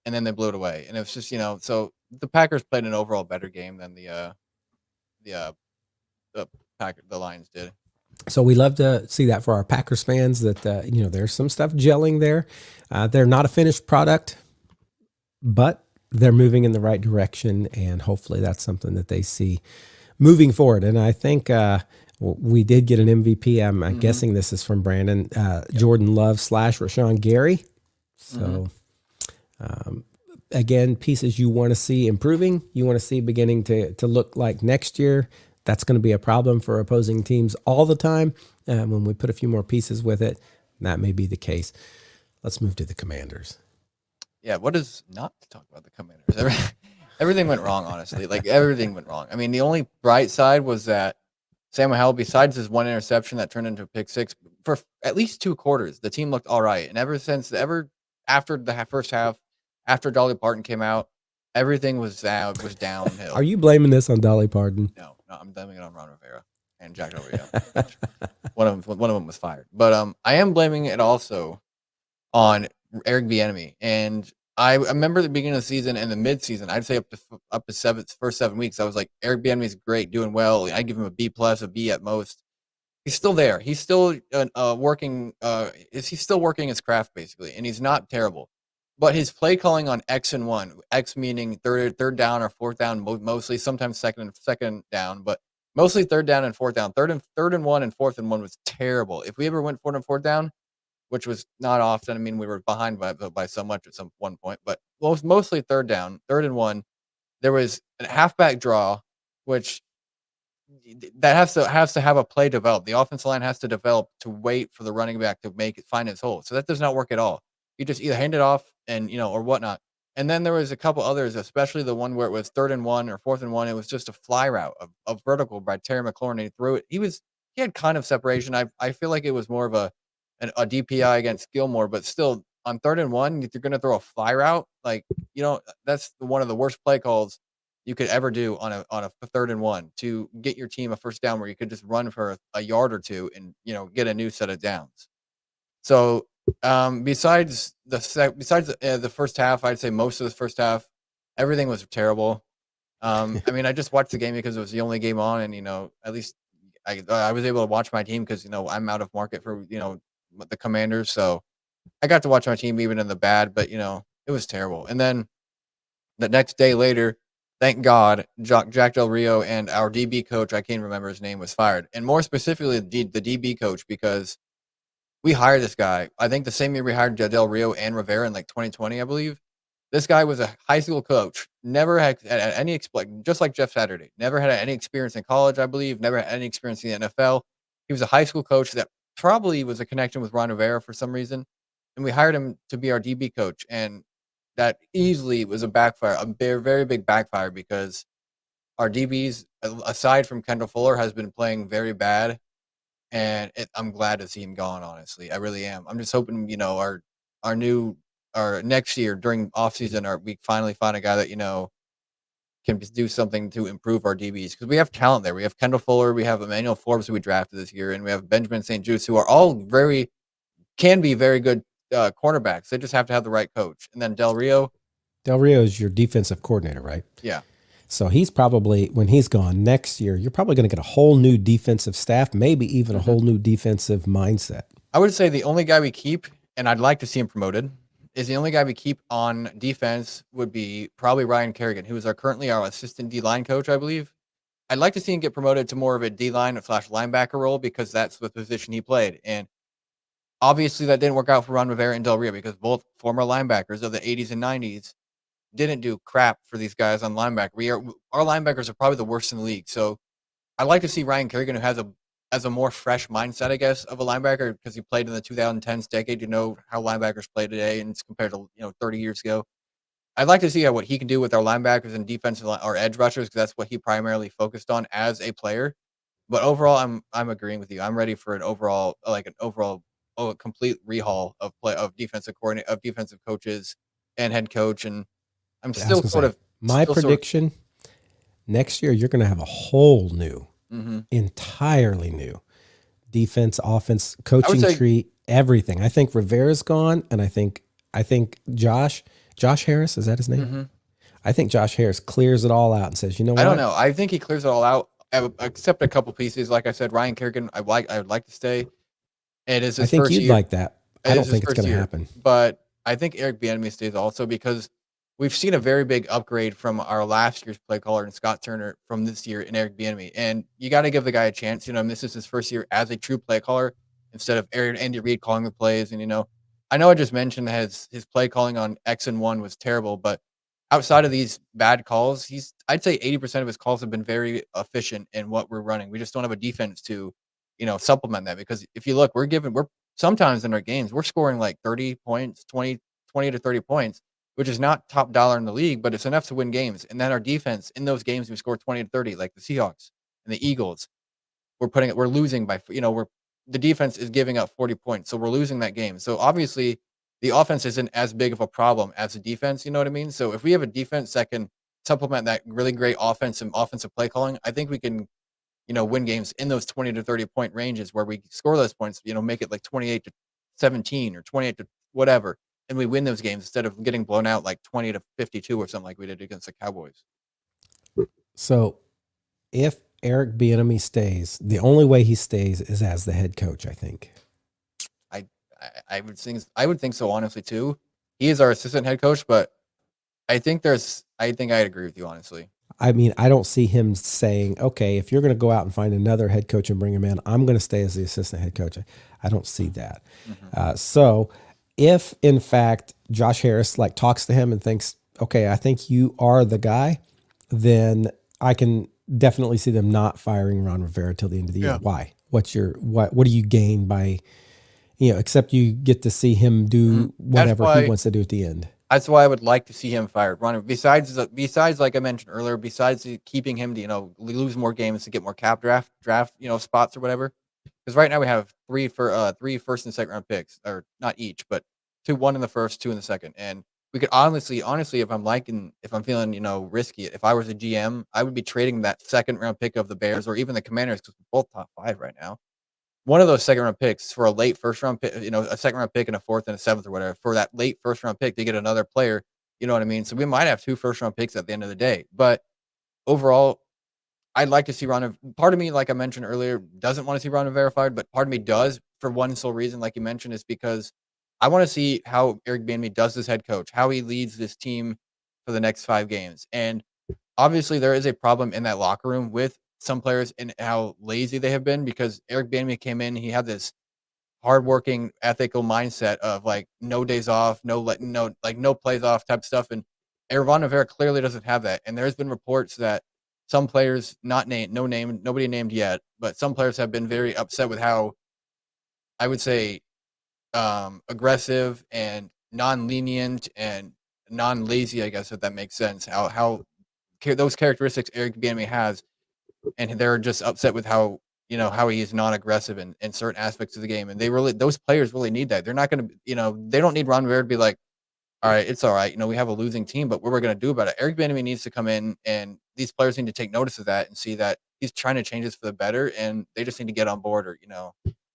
Speaker 2: and then they blew it away. And it was just, so the Packers played an overall better game than the Lions did.
Speaker 1: So we love to see that for our Packers fans, that there's some stuff gelling there. They're not a finished product, but they're moving in the right direction, and hopefully that's something that they see moving forward. And I think we did get an MVP. I'm guessing this is from Brandon. Jordan Love / Rashawn Gary. So again, pieces you want to see improving, you want to see beginning to look like next year. That's going to be a problem for opposing teams all the time. When we put a few more pieces with it, that may be the case. Let's move to the Commanders.
Speaker 2: Yeah, what is not to talk about the Commanders? Everything went wrong, honestly. Like, everything went wrong. I mean, the only bright side was that Sam Howell, besides his one interception that turned into a pick 6, for at least 2 quarters, the team looked all right. And ever after the first half, after Dolly Parton came out, everything was downhill.
Speaker 1: Are you blaming this on Dolly Parton?
Speaker 2: No, I'm blaming it on Ron Rivera and Jack Del Rio. One of them was fired, but I am blaming it also on Eric Bieniemy. And I remember the beginning of the season and the mid-season, I'd say up to first 7 weeks, I was like, Eric Bieniemy's great, doing well. I give him a B+, a B at most. He's still there. He's still working. He's still working his craft, basically, and he's not terrible. But his play calling on X and 1, X meaning third down or fourth down, mostly, sometimes second down, but mostly third down and fourth down. Third and 1 and fourth and 1 was terrible. If we ever went fourth down, which was not often, I mean, we were behind by so much at some one point, but mostly third and 1. There was a halfback draw, which that has to have a play developed. The offensive line has to develop to wait for the running back to find his hole. So that does not work at all. You just either hand it off and or whatnot. And then there was a couple others, especially the one where it was 3rd and 1 or 4th and 1. It was just a fly route of vertical by Terry McLaurin. And he threw it. He had kind of separation. I feel like it was more of a DPI against Gilmore, but still on 3rd and 1, if you're going to throw a fly route, like, that's one of the worst play calls you could ever do on a 3rd and 1 to get your team a first down where you could just run for a yard or two and, get a new set of downs. So, besides the first half, I'd say most of the first half, everything was terrible. I mean, I just watched the game because it was the only game on, and at least I was able to watch my team because I'm out of market for the Commanders, so I got to watch my team even in the bad, but it was terrible. And then the next day later, thank God, Jack Del Rio and our DB coach, I can't remember his name, was fired, and more specifically the DB coach, because we hired this guy. I think the same year we hired Del Rio and Rivera in like 2020, I believe. This guy was a high school coach, never had any just like Jeff Saturday, never had any experience in college, I believe, never had any experience in the NFL. He was a high school coach that probably was a connection with Ron Rivera for some reason, and we hired him to be our DB coach, and that easily was a backfire, a very, very big backfire, because our DBs, aside from Kendall Fuller, has been playing very bad, and I'm glad to see him gone. Honestly, I really am. I'm just hoping our next year during offseason, we finally find a guy that can do something to improve our DBs, because we have talent there. We have Kendall Fuller, we have Emmanuel Forbes, who we drafted this year, and we have Benjamin St. Juste, who are all can be very good cornerbacks. They just have to have the right coach. And then Del Rio.
Speaker 1: Del Rio is your defensive coordinator, right?
Speaker 2: Yeah.
Speaker 1: So he's probably, when he's gone next year, you're probably going to get a whole new defensive staff, maybe even a whole new defensive mindset.
Speaker 2: I would say the only guy we keep, and I'd like to see him promoted, is the only guy we keep on defense would be probably Ryan Kerrigan, who is currently our assistant D-line coach, I believe. I'd like to see him get promoted to more of a D-line / linebacker role, because that's the position he played. And obviously that didn't work out for Ron Rivera and Del Rio, because both former linebackers of the 80s and 90s didn't do crap for these guys on linebacker. Our linebackers are probably the worst in the league. So I'd like to see Ryan Kerrigan, who has a more fresh mindset, I guess, of a linebacker, because he played in the 2010s decade. How linebackers play today, and it's compared to 30 years ago. I'd like to see what he can do with our linebackers and defensive or edge rushers, because that's what he primarily focused on as a player. But overall, I'm agreeing with you. I'm ready for an overall complete rehaul of defensive coordinator, of defensive coaches and head coach, and I'm still
Speaker 1: my prediction. Next year, you're going to have a whole new, entirely new defense, offense, coaching tree, everything. I think Rivera's gone, and I think Josh Harris, is that his name? Mm-hmm. I think Josh Harris clears it all out and says, you know what?
Speaker 2: I don't know. I think he clears it all out, except a couple pieces. Like I said, Ryan Kerrigan, I would like to stay. It is his
Speaker 1: I think
Speaker 2: first
Speaker 1: you'd
Speaker 2: year.
Speaker 1: like that. I don't think it's going to happen.
Speaker 2: But I think Eric Bieniemy stays also, because we've seen a very big upgrade from our last year's play caller and Scott Turner from this year in Eric Bieniemy. And you got to give the guy a chance. This is his first year as a true play caller instead of Andy Reid calling the plays. And, I know I just mentioned his play calling on X and 1 was terrible, but outside of these bad calls, I'd say 80% of his calls have been very efficient in what we're running. We just don't have a defense to, supplement that, because if you look, we're sometimes in our games, we're scoring like 30 points, 20 to 30 points, which is not top dollar in the league, but it's enough to win games. And then our defense in those games, we score 20 to 30, like the Seahawks and the Eagles. We're losing by, the defense is giving up 40 points. So we're losing that game. So obviously the offense isn't as big of a problem as the defense. You know what I mean? So if we have a defense that can supplement that really great offense and offensive play calling, I think we can, win games in those 20 to 30 point ranges where we score those points, make it like 28 to 17 or 28 to whatever. And we win those games instead of getting blown out like 20 to 52 or something like we did against the Cowboys.
Speaker 1: So if Eric Bieniemy stays, the only way he stays is as the head coach, I think.
Speaker 2: I would think so, honestly, too. He is our assistant head coach, but I think I'd agree with you, honestly.
Speaker 1: I mean, I don't see him saying, okay, if you're going to go out and find another head coach and bring him in, I'm going to stay as the assistant head coach. I don't see that. Mm-hmm. So if in fact Josh Harris talks to him and thinks, okay, I think you are the guy, then I can definitely see them not firing Ron Rivera till the end of the year. Why? What do you gain by, except you get to see him do whatever he wants to do at the end.
Speaker 2: That's why I would like to see him fired. Besides, like I mentioned earlier, besides keeping him to lose more games to get more cap draft spots or whatever. Because right now we have three first and second round picks, or not each, but 1 in the first, 2 in the second, and we could honestly, if I'm feeling, risky, if I was a GM, I would be trading that second round pick of the Bears or even the Commanders because we're both top 5 right now. One of those second round picks for a late first round pick, a second round pick and a fourth and a seventh or whatever for that late first round pick to get another player. You know what I mean? So we might have 2 first round picks at the end of the day. But overall, I'd like to see Ron. Part of me, like I mentioned earlier, doesn't want to see Ron verified, but part of me does for one sole reason, like you mentioned, is because I want to see how Eric Bieniemy does as head coach, how he leads this team for the next 5 games. And obviously, there is a problem in that locker room with some players and how lazy they have been because Eric Bieniemy came in, he had this hardworking, ethical mindset of like no days off, no plays off type stuff. And Ron Rivera clearly doesn't have that. And there's been reports that some players, not named, no name, nobody named yet, but some players have been very upset with how I would say aggressive and non-lenient and non-lazy, I guess, if that makes sense. How those characteristics Eric Bieniemy has, and they're just upset with how he is non-aggressive in certain aspects of the game, and those players really need that. They're not going to, they don't need Ron Rivera to be like, all right, it's all right, we have a losing team, but what we're going to do about it? Eric Bieniemy needs to come in, and these players need to take notice of that and see that he's trying to change this for the better, and they just need to get on board, or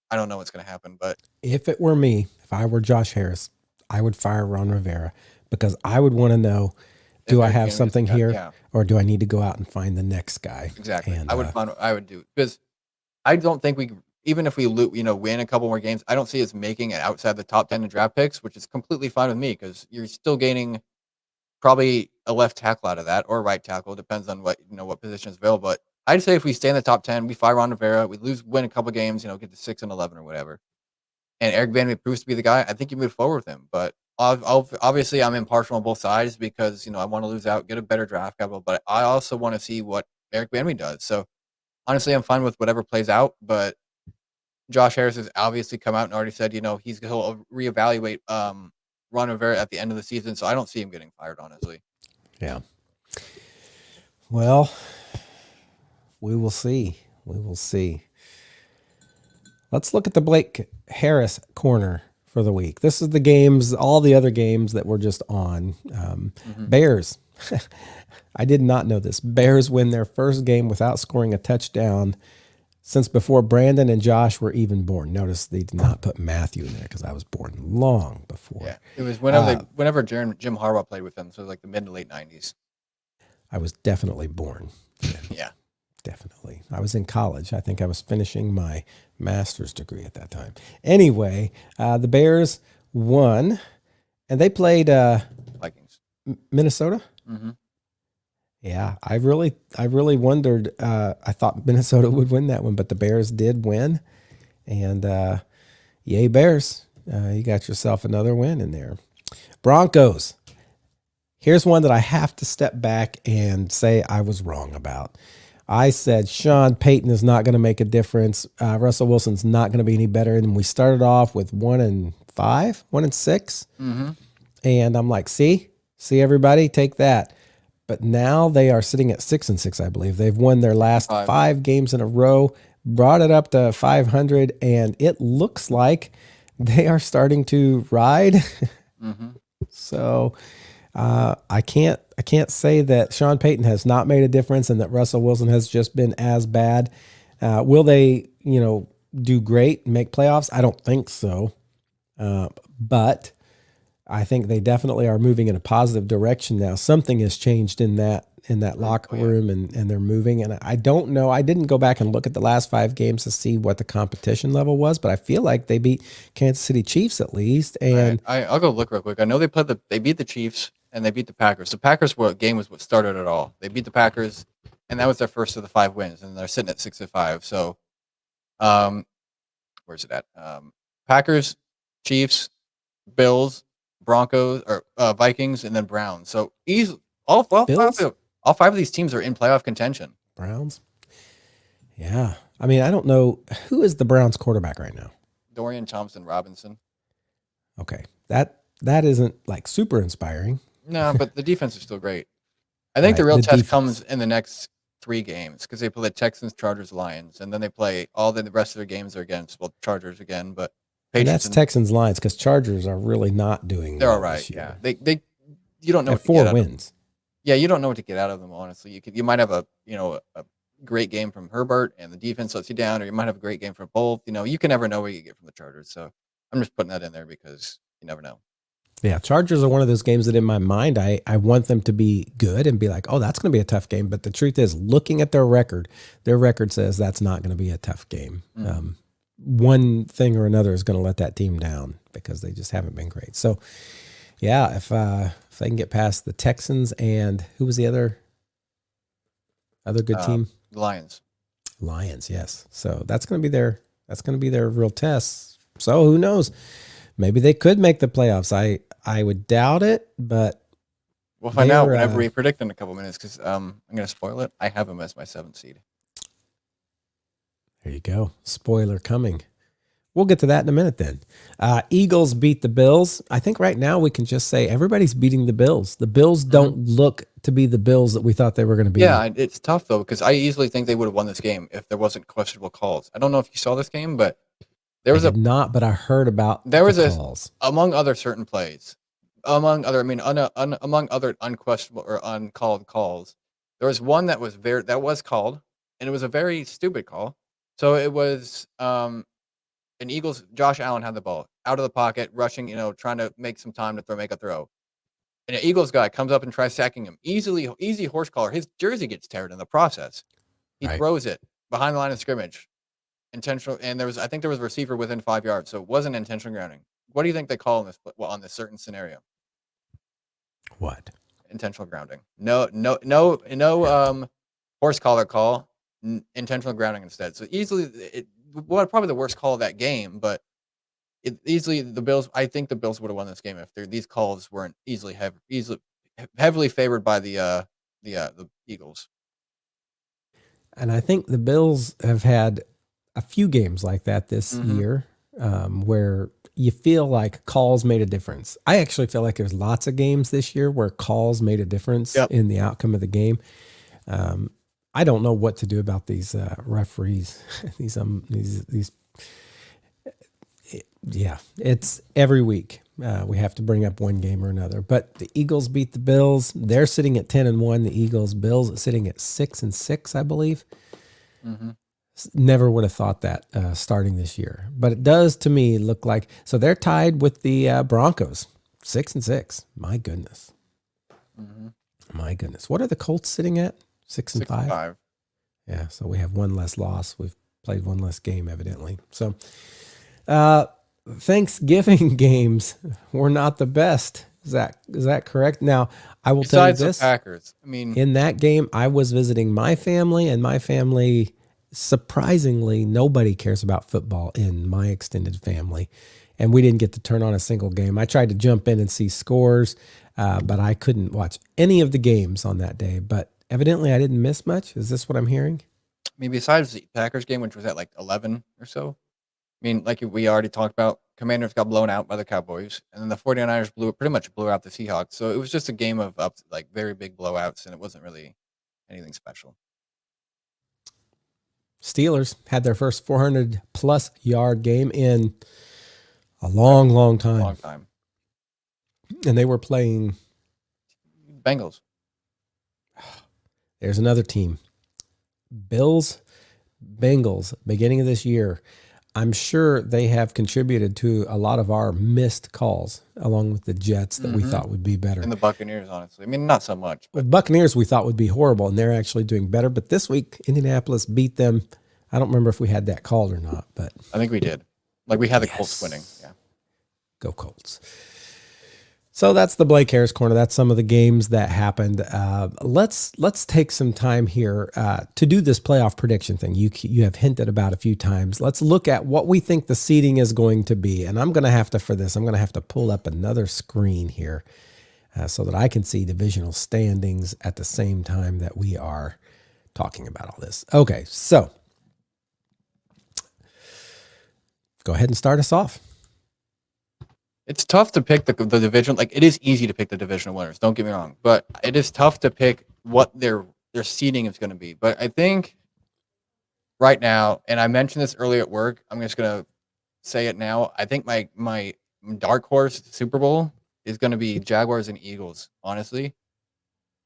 Speaker 2: I don't know what's going to happen. But
Speaker 1: if it were me, if I were Josh Harris, I would fire Ron Rivera because I would want to know, do I have something here, or do I need to go out and find the next guy?
Speaker 2: Exactly. And, I would do, because I don't think even if we win a couple more games, I don't see us making it outside the top 10 in draft picks, which is completely fine with me because you're still gaining probably a left tackle out of that or a right tackle. Depends on what position is available. But I'd say if we stay in the top 10, we fire Ron Rivera, we win a couple games, get to 6-11 or whatever, and Eric Bieniemy proves to be the guy, I think you move forward with him. But obviously, I'm impartial on both sides because I want to lose out, get a better draft capital, but I also want to see what Eric Bieniemy does. So honestly, I'm fine with whatever plays out. But Josh Harris has obviously come out and already said, he'll reevaluate Ron Rivera at the end of the season. So I don't see him getting fired, honestly.
Speaker 1: Yeah. Well, we will see. We will see. Let's look at the Blake Harris corner for the week. This is the games, all the other games that were just on. Bears. I did not know this. Bears win their first game without scoring a touchdown since before Brandon and Josh were even born. Notice they did not put Matthew in there because I was born long before.
Speaker 2: Yeah, it was whenever Jim Harbaugh played with them, so like the mid to late 90s.
Speaker 1: I was definitely born.
Speaker 2: Yeah.
Speaker 1: Definitely. I was in college. I think I was finishing my master's degree at that time. Anyway, the Bears won, and they played
Speaker 2: Vikings.
Speaker 1: Minnesota.
Speaker 2: Mm-hmm.
Speaker 1: Yeah, I really wondered. I thought Minnesota would win that one, but the Bears did win, and yay Bears! You got yourself another win in there. Broncos. Here's one that I have to step back and say I was wrong about. I said Sean Payton is not going to make a difference. Russell Wilson's not going to be any better. And we started off with 1-5, 1-6.
Speaker 2: Mm-hmm.
Speaker 1: And I'm like, see everybody, take that. But now they are sitting at 6-6, I believe. They've won their last 5 games in a row, brought it up to 500, and it looks like they are starting to ride.
Speaker 2: Mm-hmm.
Speaker 1: So I can't say that Sean Payton has not made a difference and that Russell Wilson has just been as bad. Will they, do great and make playoffs? I don't think so. But I think they definitely are moving in a positive direction now. Something has changed in that locker room and they're moving. And I don't know. I didn't go back and look at the last 5 games to see what the competition level was, but I feel like they beat Kansas City Chiefs at least. And
Speaker 2: I'll go look real quick. I know they beat the Chiefs and they beat the Packers. The Packers game was what started it all. They beat the Packers, and that was their first of the 5 wins, and they're sitting at 6-5. So, where's it at? Packers, Chiefs, Bills, Broncos, or Vikings, and then Browns. So all 5 of these teams are in playoff contention.
Speaker 1: Browns? Yeah. I mean, I don't know. Who is the Browns quarterback right now?
Speaker 2: Dorian Thompson-Robinson.
Speaker 1: Okay. That isn't like super inspiring.
Speaker 2: No, but the defense is still great. I think the real test comes in the next 3 games because they play the Texans, Chargers, Lions, and then they play all the rest of their games are against Chargers again, but
Speaker 1: And that's Texans Lions because Chargers are really not doing
Speaker 2: they're
Speaker 1: well
Speaker 2: all right.
Speaker 1: this year.
Speaker 2: Yeah, you don't know
Speaker 1: what to get 4 wins.
Speaker 2: Yeah, you don't know what to get out of them. Honestly, you might have a great game from Herbert and the defense lets you down, or you might have a great game from both. You can never know what you get from the Chargers. So I'm just putting that in there because you never know.
Speaker 1: Yeah, Chargers are one of those games that in my mind, I want them to be good and be like, oh, that's going to be a tough game. But the truth is, looking at their record says that's not going to be a tough game. Mm-hmm. One thing or another is going to let that team down because they just haven't been great. So, yeah, if they can get past the Texans and who was the other good team?
Speaker 2: Lions.
Speaker 1: Lions, yes. So that's going to be their real test. So who knows? Maybe they could make the playoffs. I would doubt it, but
Speaker 2: we'll find out whenever we predict in a couple minutes because I'm going to spoil it. I have them as my 7th seed.
Speaker 1: There you go. Spoiler coming. We'll get to that in a minute then. Eagles beat the Bills. I think right now we can just say everybody's beating the Bills. The Bills don't look to be the Bills that we thought they were going to be.
Speaker 2: Yeah, it's tough though because I easily think they would have won this game if there wasn't questionable calls. I don't know if you saw this game, but there was
Speaker 1: but I heard about calls.
Speaker 2: Among other certain plays, among other unquestionable or uncalled calls. There was one that was called, and it was a very stupid call. So it was an Eagles. Josh Allen had the ball out of the pocket, rushing, trying to make some time to make a throw. And an Eagles guy comes up and tries sacking him. Easy horse collar. His jersey gets teared in the process. He throws it behind the line of scrimmage. Intentional, and I think there was a receiver within 5 yards, so it wasn't intentional grounding. What do you think they call on this certain scenario?
Speaker 1: What?
Speaker 2: Intentional grounding. No horse collar call. Intentional grounding instead. So probably the worst call of that game, but easily the Bills. I think the Bills would have won this game if these calls weren't heavily favored by the Eagles.
Speaker 1: And I think the Bills have had a few games like that this year where you feel like calls made a difference. I actually feel like there's lots of games this year where calls made a difference in the outcome of the game. I don't know what to do about these referees. It's every week. We have to bring up one game or another. But the Eagles beat the Bills. They're sitting at 10-1. The Eagles, Bills are sitting at 6-6, I believe. Mm-hmm. Never would have thought that starting this year, but it does to me look like. So they're tied with the Broncos, 6-6. My goodness, my goodness. What are the Colts sitting at? 6-5. Yeah, so we have one less loss. We've played one less game, evidently. So Thanksgiving games were not the best. Is that correct? Now I will tell you this:
Speaker 2: the Packers. I mean,
Speaker 1: in that game, I was visiting my family, and my family. Surprisingly, nobody cares about football in my extended family, and we didn't get to turn on a single game. I tried to jump in and see scores, but I couldn't watch any of the games on that day. But evidently, I didn't miss much. Is this what I'm hearing?
Speaker 2: I mean, besides the Packers game, which was at like 11 or so, I mean, like we already talked about, Commanders got blown out by the Cowboys, and then the 49ers pretty much blew out the Seahawks. So it was just a game of very big blowouts, and it wasn't really anything special.
Speaker 1: Steelers had their first 400-plus yard game in a long time. And they were playing
Speaker 2: Bengals.
Speaker 1: There's another team. Bills, Bengals, beginning of this year. I'm sure they have contributed to a lot of our missed calls, along with the Jets that we thought would be better.
Speaker 2: And the Buccaneers, honestly. I mean, not so much.
Speaker 1: But Buccaneers we thought would be horrible, and they're actually doing better. But this week, Indianapolis beat them. I don't remember if we had that called or not, but
Speaker 2: I think we did. Like we had the Colts winning. Yeah.
Speaker 1: Go Colts. So that's the Blake Harris Corner. That's some of the games that happened. Let's take some time here to do this playoff prediction thing. You have hinted about a few times. Let's look at what we think the seeding is going to be. And I'm going to have to pull up another screen here so that I can see divisional standings at the same time that we are talking about all this. Okay, so go ahead and start us off.
Speaker 2: It's tough to pick the division. Like, it is easy to pick the divisional winners. Don't get me wrong, but it is tough to pick what their seeding is going to be. But I think right now, and I mentioned this earlier at work, I'm just going to say it now. I think my dark horse Super Bowl is going to be Jaguars and Eagles, honestly,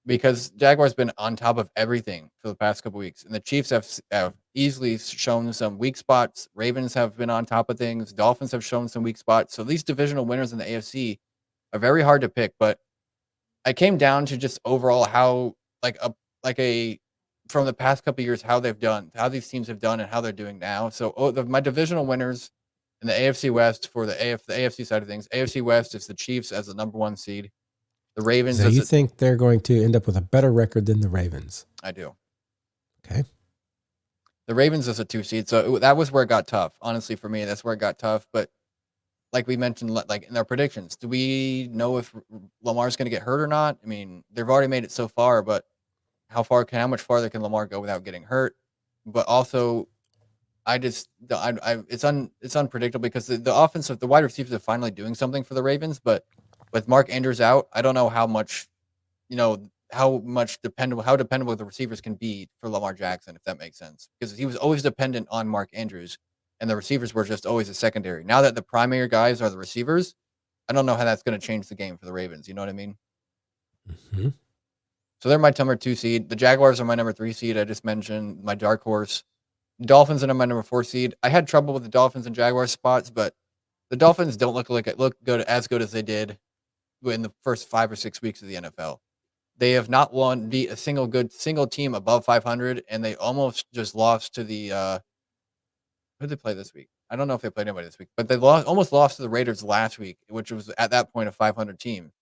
Speaker 2: because Jaguars been on top of everything for the past couple weeks, and the Chiefs have easily shown some weak spots. Ravens have been on top of things. Dolphins have shown some weak spots. So these divisional winners in the AFC are very hard to pick. But I came down to just overall how like a from the past couple of years how they've done, how these teams have done, and how they're doing now. So my divisional winners in the AFC West for the AFC side of things, AFC West is the Chiefs as the number 1 seed. The Ravens.
Speaker 1: So you think they're going to end up with a better record than the Ravens?
Speaker 2: I do.
Speaker 1: Okay.
Speaker 2: The Ravens is a 2 seed, so that was where it got tough. Honestly, for me, that's where it got tough. But like we mentioned, like in our predictions, do we know if Lamar's going to get hurt or not? I mean, they've already made it so far, but how much farther can Lamar go without getting hurt? But also, it's unpredictable because the offensive, the wide receivers are finally doing something for the Ravens, but with Mark Andrews out, I don't know how much, how dependable the receivers can be for Lamar Jackson, if that makes sense, because he was always dependent on Mark Andrews, and the receivers were just always a secondary. Now that the primary guys are the receivers, I don't know how that's going to change the game for the Ravens. You know what I mean?
Speaker 1: Mm-hmm.
Speaker 2: So they're my number 2 seed. The Jaguars are my number 3 seed. I just mentioned my dark horse. Dolphins are my number 4 seed. I had trouble with the Dolphins and Jaguars spots, but the Dolphins don't look good as they did in the first 5 or 6 weeks of the NFL. They have not beat a single team above 500, and they almost just lost to the who did they play this week? I don't know if they played anybody this week, but they almost lost to the Raiders last week, which was at that point a 500 team.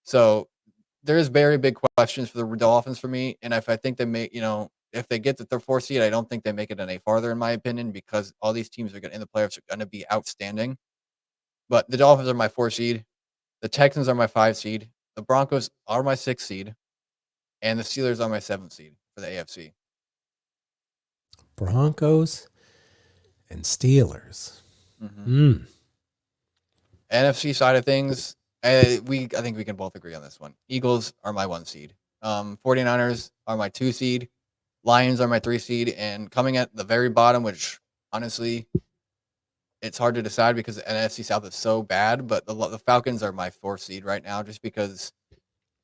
Speaker 2: So there is very big questions for the Dolphins for me, and if I think they make, if they get to their 4th seed, I don't think they make it any farther, in my opinion, because all these teams in the playoffs are going to be outstanding. But the Dolphins are my 4 seed. The Texans are my 5 seed. The Broncos are my 6 seed. And the Steelers are my 7th seed for the AFC.
Speaker 1: Broncos and Steelers.
Speaker 2: Mm-hmm. NFC side of things, I think we can both agree on this one. Eagles are my 1 seed. 49ers are my 2 seed. Lions are my 3 seed. And coming at the very bottom, which honestly, it's hard to decide because the NFC South is so bad, but the Falcons are my 4th seed right now, just because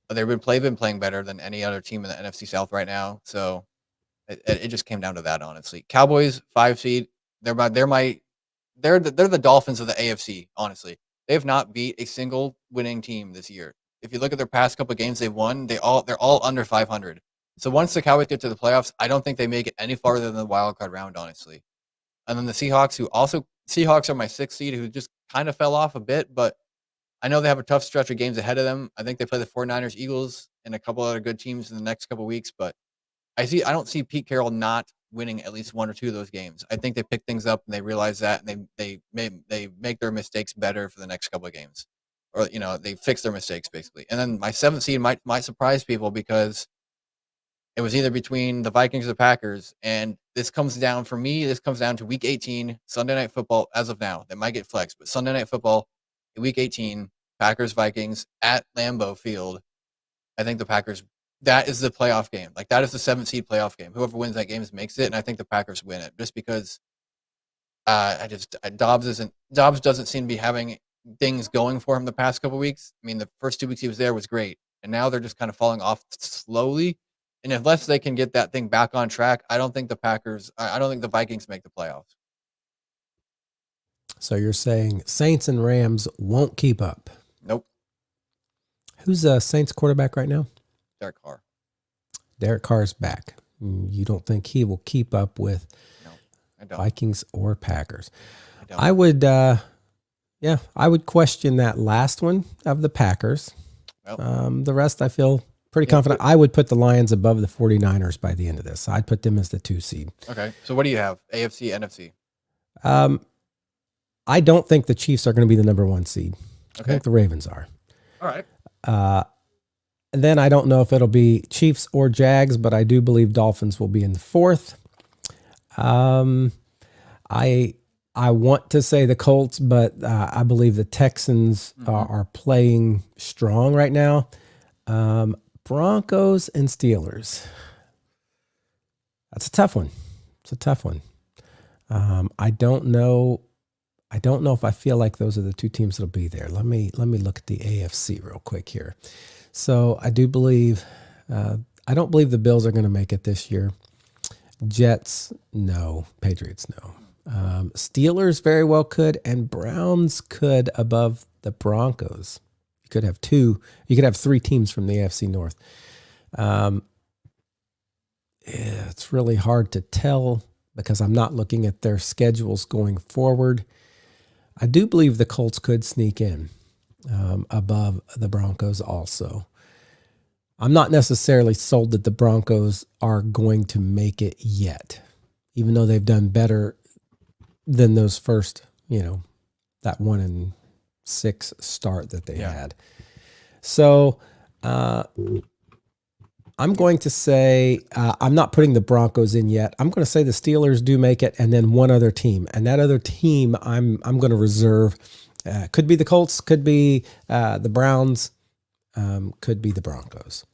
Speaker 2: they've been playing better than any other team in the NFC South right now. So it just came down to that, honestly. Cowboys 5 seed. They're the Dolphins of the AFC. Honestly, they have not beat a single winning team this year. If you look at their past couple of games they've won, they're all under 500. So once the Cowboys get to the playoffs, I don't think they make it any farther than the wild card round, honestly. And then the Seahawks, Seahawks are my 6th seed, who just kind of fell off a bit, but I know they have a tough stretch of games ahead of them. I think they play the 49ers, Eagles, and a couple other good teams in the next couple of weeks, but I don't see Pete Carroll not winning at least 1 or 2 of those games. I think they pick things up and they realize that, and they make their mistakes better for the next couple of games, or they fix their mistakes basically. And then my 7th seed might surprise people, because it was either between the Vikings or the Packers, and this comes down to Week 18, Sunday Night Football. As of now, they might get flexed, but Sunday Night Football, Week 18, Packers Vikings at Lambeau Field. I think the Packers. That is the playoff game. Like, that is the 7th seed playoff game. Whoever wins that game makes it, and I think the Packers win it, just because Dobbs doesn't seem to be having things going for him the past couple weeks. I mean, the first 2 weeks he was there was great, and now they're just kind of falling off slowly. And unless they can get that thing back on track, I don't think the Vikings make the playoffs.
Speaker 1: So you're saying Saints and Rams won't keep up?
Speaker 2: Nope.
Speaker 1: Who's Saints quarterback right now?
Speaker 2: Derek Carr.
Speaker 1: Derek Carr's back. You don't think he will keep up with Vikings or Packers? I would question that last one of the Packers. Well, the rest I feel pretty confident. I would put the Lions above the 49ers by the end of this. I'd put them as the 2 seed.
Speaker 2: Okay. So what do you have? AFC, NFC?
Speaker 1: I don't think the Chiefs are going to be the number 1 seed.
Speaker 2: Okay.
Speaker 1: I think the Ravens are.
Speaker 2: All right.
Speaker 1: And then I don't know if it'll be Chiefs or Jags, but I do believe Dolphins will be in the 4th. I want to say the Colts, but I believe the Texans are playing strong right now. Broncos and Steelers. That's a tough one. I don't know. I don't know if I feel like those are the two teams that'll be there. Let me look at the AFC real quick here. So I do believe, I don't believe the Bills are going to make it this year. Jets, no. Patriots, no. Steelers very well could, and Browns could above the Broncos. You could have two. You could have three teams from the AFC North. It's really hard to tell because I'm not looking at their schedules going forward. I do believe the Colts could sneak in above the Broncos also. I'm not necessarily sold that the Broncos are going to make it yet, even though they've done better than those first, that 1-6 start that they had. So I'm going to say I'm not putting the Broncos in yet. I'm going to say the Steelers do make it, and then one other team, and that other team I'm going to reserve. Could be the Colts, could be the Browns, could be the Broncos.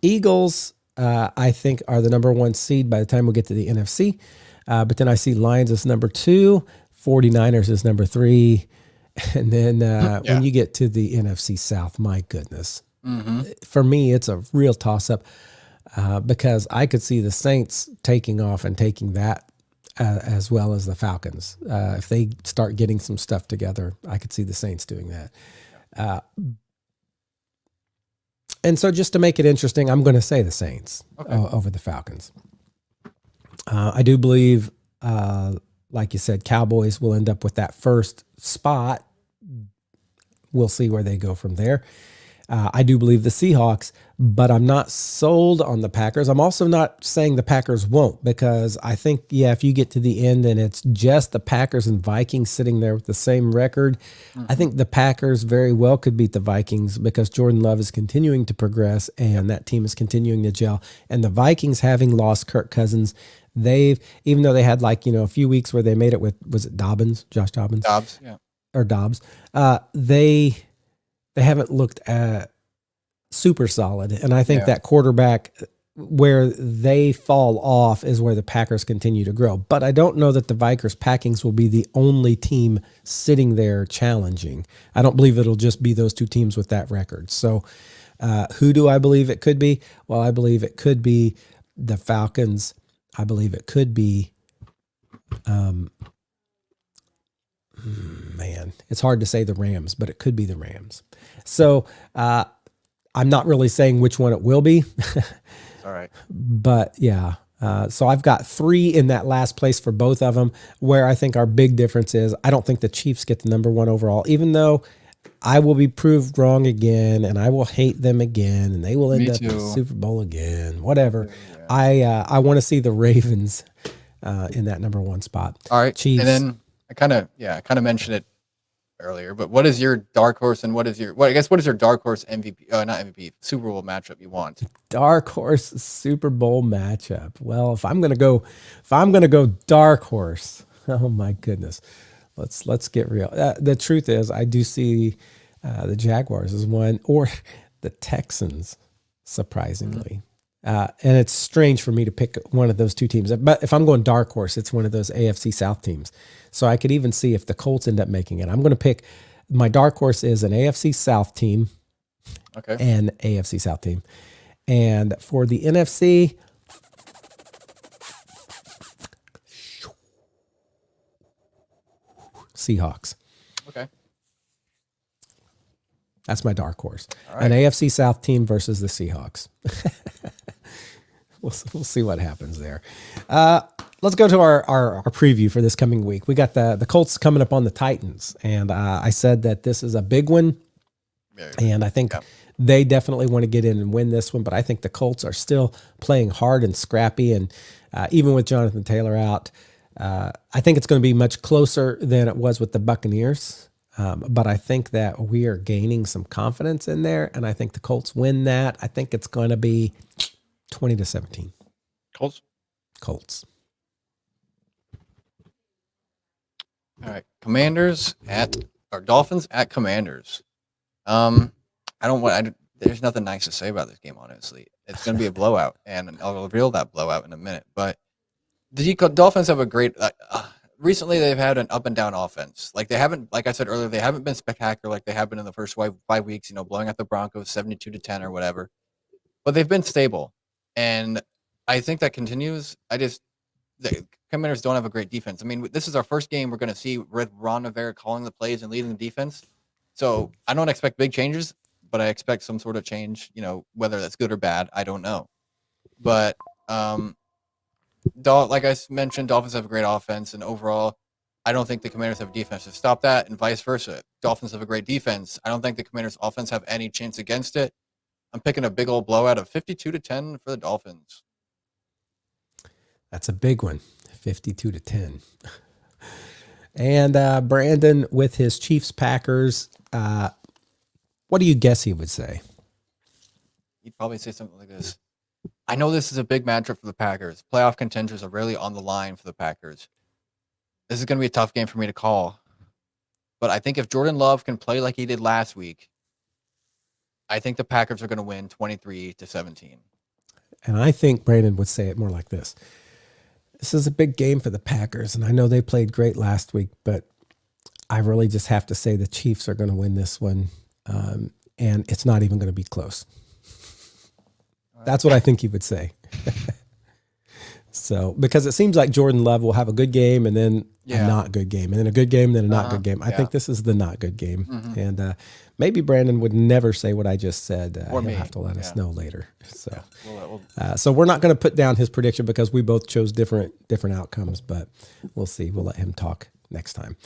Speaker 1: Eagles, I think, are the number one seed by the time we get to the NFC. But then I see Lions as number 2, 49ers as number 3. And then when you get to the NFC South, my goodness. For me, it's a real toss-up because I could see the Saints taking off and taking that as well as the Falcons. If they start getting some stuff together, I could see the Saints doing that. And so just to make it interesting, I'm going to say the Saints over the Falcons. I do believe, like you said, Cowboys will end up with that first spot. We'll see where they go from there. I do believe the Seahawks, but I'm not sold on the Packers. I'm also not saying the Packers won't, because I think, if you get to the end and it's just the Packers and Vikings sitting there with the same record, I think the Packers very well could beat the Vikings because Jordan Love is continuing to progress and that team is continuing to gel. And the Vikings, having lost Kirk Cousins, even though they had a few weeks where they made it with, was it Josh Dobbins?
Speaker 2: Dobbs, yeah.
Speaker 1: Or Dobbs. They haven't looked super solid. And I think that quarterback, where they fall off is where the Packers continue to grow. But I don't know that the Vikings will be the only team sitting there challenging. I don't believe it'll just be those two teams with that record. So who do I believe it could be? Well, I believe it could be the Falcons. I believe it could be, it's hard to say the Rams, but it could be the Rams. So I'm not really saying which one it will be.
Speaker 2: All right.
Speaker 1: But so I've got 3 in that last place for both of them, where I think our big difference is I don't think the Chiefs get the number 1 overall, even though I will be proved wrong again and I will hate them again and they will end up in the Super Bowl again, whatever. Yeah. I want to see the Ravens in that number 1 spot.
Speaker 2: All right.
Speaker 1: Chiefs.
Speaker 2: And then I kind of mentioned it earlier, but what is your dark horse and what is your dark horse MVP, not MVP, Super Bowl matchup you want?
Speaker 1: Dark horse Super Bowl matchup. Well, if I'm going to go dark horse, oh my goodness. Let's get real. The truth is I do see the Jaguars as one, or the Texans, surprisingly. And it's strange for me to pick one of those two teams. But if I'm going dark horse, it's one of those AFC South teams. So I could even see if the Colts end up making it. I'm going to pick, my dark horse is an AFC South team.
Speaker 2: Okay.
Speaker 1: And AFC South team. And for the NFC, Seahawks.
Speaker 2: Okay.
Speaker 1: That's my dark horse.
Speaker 2: Right.
Speaker 1: An AFC South team versus the Seahawks. We'll see what happens there. Let's go to our preview for this coming week. We got the Colts coming up on the Titans, and I said that this is a big one, and I think they definitely want to get in and win this one, but I think the Colts are still playing hard and scrappy, and even with Jonathan Taylor out, I think it's going to be much closer than it was with the Buccaneers. But I think that we are gaining some confidence in there, and I think the Colts win that. I think it's going to be 20-17. Colts.
Speaker 2: All right. Dolphins at Commanders. There's nothing nice to say about this game, honestly. It's going to be a blowout, and I'll reveal that blowout in a minute. But the Dolphins have a great, recently they've had an up and down offense. Like they haven't, like I said earlier, they haven't been spectacular like they have been in the first 5 weeks. Blowing out the Broncos 72-10 or whatever. But they've been stable, and I think that continues. The Commanders don't have a great defense. I mean, this is our first game we're going to see with Ron Rivera calling the plays and leading the defense. So I don't expect big changes, but I expect some sort of change. Whether that's good or bad, I don't know. But like I mentioned, Dolphins have a great offense, and overall, I don't think the Commanders have a defense to stop that, and vice versa. Dolphins have a great defense. I don't think the Commanders' offense have any chance against it. I'm picking a big old blowout of 52-10 for the Dolphins.
Speaker 1: That's a big one, 52-10. And Brandon with his Chiefs-Packers, what do you guess he would say?
Speaker 2: He'd probably say something like this. I know this is a big matchup for the Packers. Playoff contenders are really on the line for the Packers. This is going to be a tough game for me to call. But I think if Jordan Love can play like he did last week, I think the Packers are going to win 23-17.
Speaker 1: And I think Brandon would say it more like this. This is a big game for the Packers, and I know they played great last week, but I really just have to say the Chiefs are going to win this one, and it's not even going to be close. That's what I think he would say. So, because it seems like Jordan Love will have a good game and then a not good game, and then a good game, and then a not good game. I think this is the not good game. Mm-hmm. And maybe Brandon would never say what I just said. He'll have to let us know later. So, so we're not going to put down his prediction because we both chose different outcomes, but we'll see. We'll let him talk next time.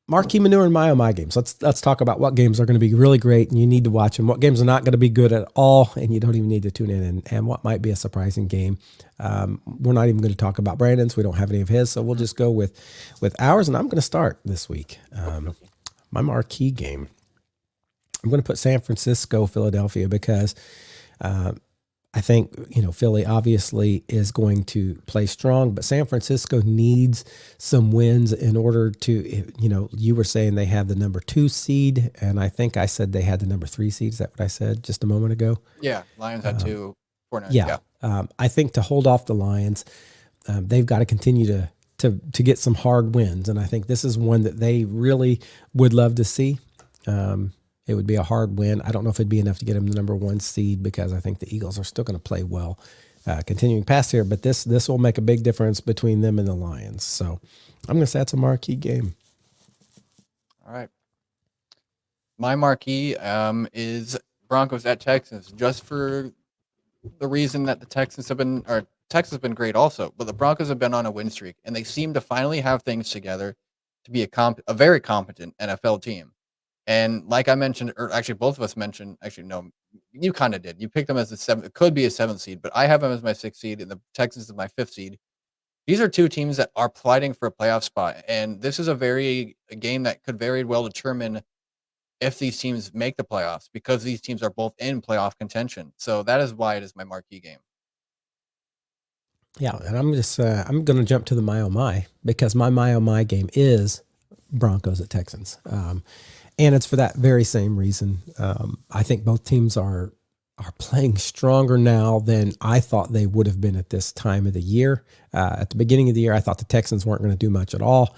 Speaker 1: Marquee Manure and My Oh My games. Let's talk about what games are going to be really great and you need to watch them. What games are not going to be good at all and you don't even need to tune in, and what might be a surprising game. We're not even going to talk about Brandon's. We don't have any of his, so we'll just go with ours. And I'm going to start this week. My marquee game. I'm going to put San Francisco, Philadelphia, because I think, Philly obviously is going to play strong, but San Francisco needs some wins in order to, you were saying they have the number 2 seed, and I think I said they had the number 3 seed. Is that what I said just a moment ago?
Speaker 2: Yeah, Lions had 2, 4
Speaker 1: Yeah. I think to hold off the Lions, they've got to continue to get some hard wins, and I think this is one that they really would love to see. It would be a hard win. I don't know if it'd be enough to get them the number 1 seed because I think the Eagles are still going to play well continuing past here. But this will make a big difference between them and the Lions. So I'm going to say that's a marquee game.
Speaker 2: All right. My marquee is Broncos at Texans, just for the reason that the Texans have been, or Texas has been great also, but the Broncos have been on a win streak, and they seem to finally have things together to be a very competent NFL team. And like I mentioned, or actually both of us mentioned, actually no, you kind of did. You picked them as it could be a 7th seed, but I have them as my 6th seed, and the Texans as my 5th seed. These are 2 teams that are fighting for a playoff spot, and this is a game that could very well determine if these teams make the playoffs, because these teams are both in playoff contention. So that is why it is my marquee game.
Speaker 1: Yeah, and I'm going to jump to the My Oh My, because my Oh My game is Broncos at Texans. And it's for that very same reason. I think both teams are playing stronger now than I thought they would have been at this time of the year. At the beginning of the year, I thought the Texans weren't going to do much at all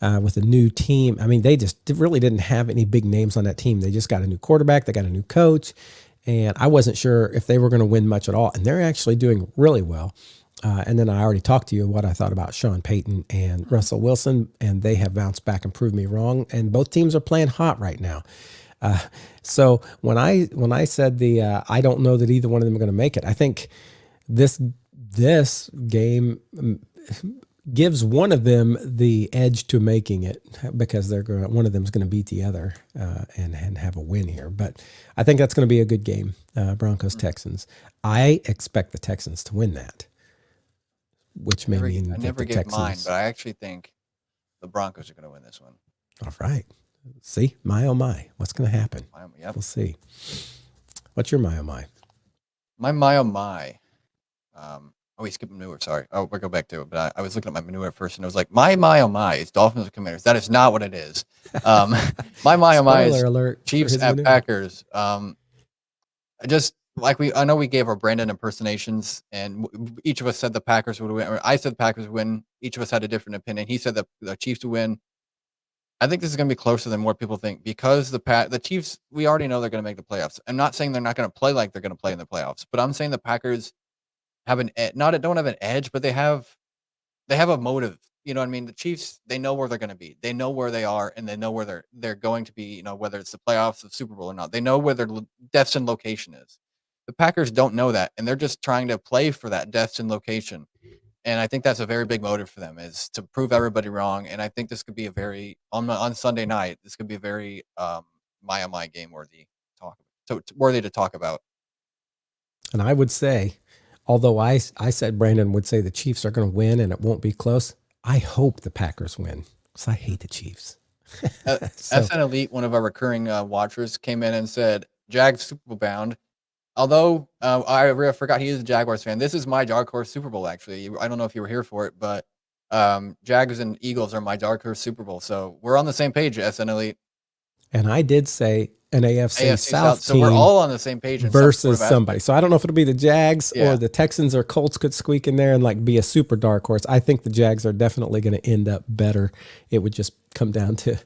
Speaker 1: with a new team. I mean, they just really didn't have any big names on that team. They just got a new quarterback. They got a new coach. And I wasn't sure if they were going to win much at all. And they're actually doing really well. And then I already talked to you what I thought about Sean Payton and Russell Wilson, and they have bounced back and proved me wrong. And both teams are playing hot right now. So when I said I don't know that either one of them are going to make it, I think this game gives one of them the edge to making it, because one of them is going to beat the other and have a win here. But I think that's going to be a good game, Broncos Texans. I expect the Texans to win that. Which may mean
Speaker 2: I never get mine, but I actually think the Broncos are going to win this one.
Speaker 1: All right. See, my oh my, what's going to happen?
Speaker 2: Yep.
Speaker 1: We'll see. What's your my oh my?
Speaker 2: My oh my. We skipped manure. Sorry. We'll go back to it. But I was looking at my manure first, and it was like my oh my is Dolphins and Commanders. That is not what it is. My oh my is
Speaker 1: alert
Speaker 2: Chiefs at Packers. I know we gave our Brandon impersonations, and each of us said the Packers would win. Or I said the Packers would win. Each of us had a different opinion. He said the Chiefs would win. I think this is going to be closer than more people think because the Chiefs, we already know they're going to make the playoffs. I'm not saying they're not going to play like they're going to play in the playoffs, but I'm saying the Packers have don't have an edge, but they have a motive. You know what I mean? The Chiefs, they know where they're going to be. They know where they are, and they know where they're going to be. You know, whether it's the playoffs, the Super Bowl, or not. They know where their destined location is. The Packers don't know that, and they're just trying to play for that destined location. And I think that's a very big motive for them is to prove everybody wrong. And I think this could be a very on Sunday night. This could be a very my game worthy to talk about.
Speaker 1: And I would say, although I said Brandon would say the Chiefs are going to win and it won't be close, I hope the Packers win because I hate the Chiefs.
Speaker 2: SN Elite, one of our recurring watchers, came in and said, Jags Super Bowl bound. Although I forgot he is a Jaguars fan. This is my dark horse Super Bowl, actually. I don't know if you were here for it, but Jags and Eagles are my dark horse Super Bowl. So we're on the same page, SN Elite.
Speaker 1: And I did say an AFC South team.
Speaker 2: So we're all on the same page
Speaker 1: versus somebody. So I don't know if it'll be the Jags or the Texans or Colts could squeak in there and like be a super dark horse. I think the Jags are definitely going to end up better. It would just come down to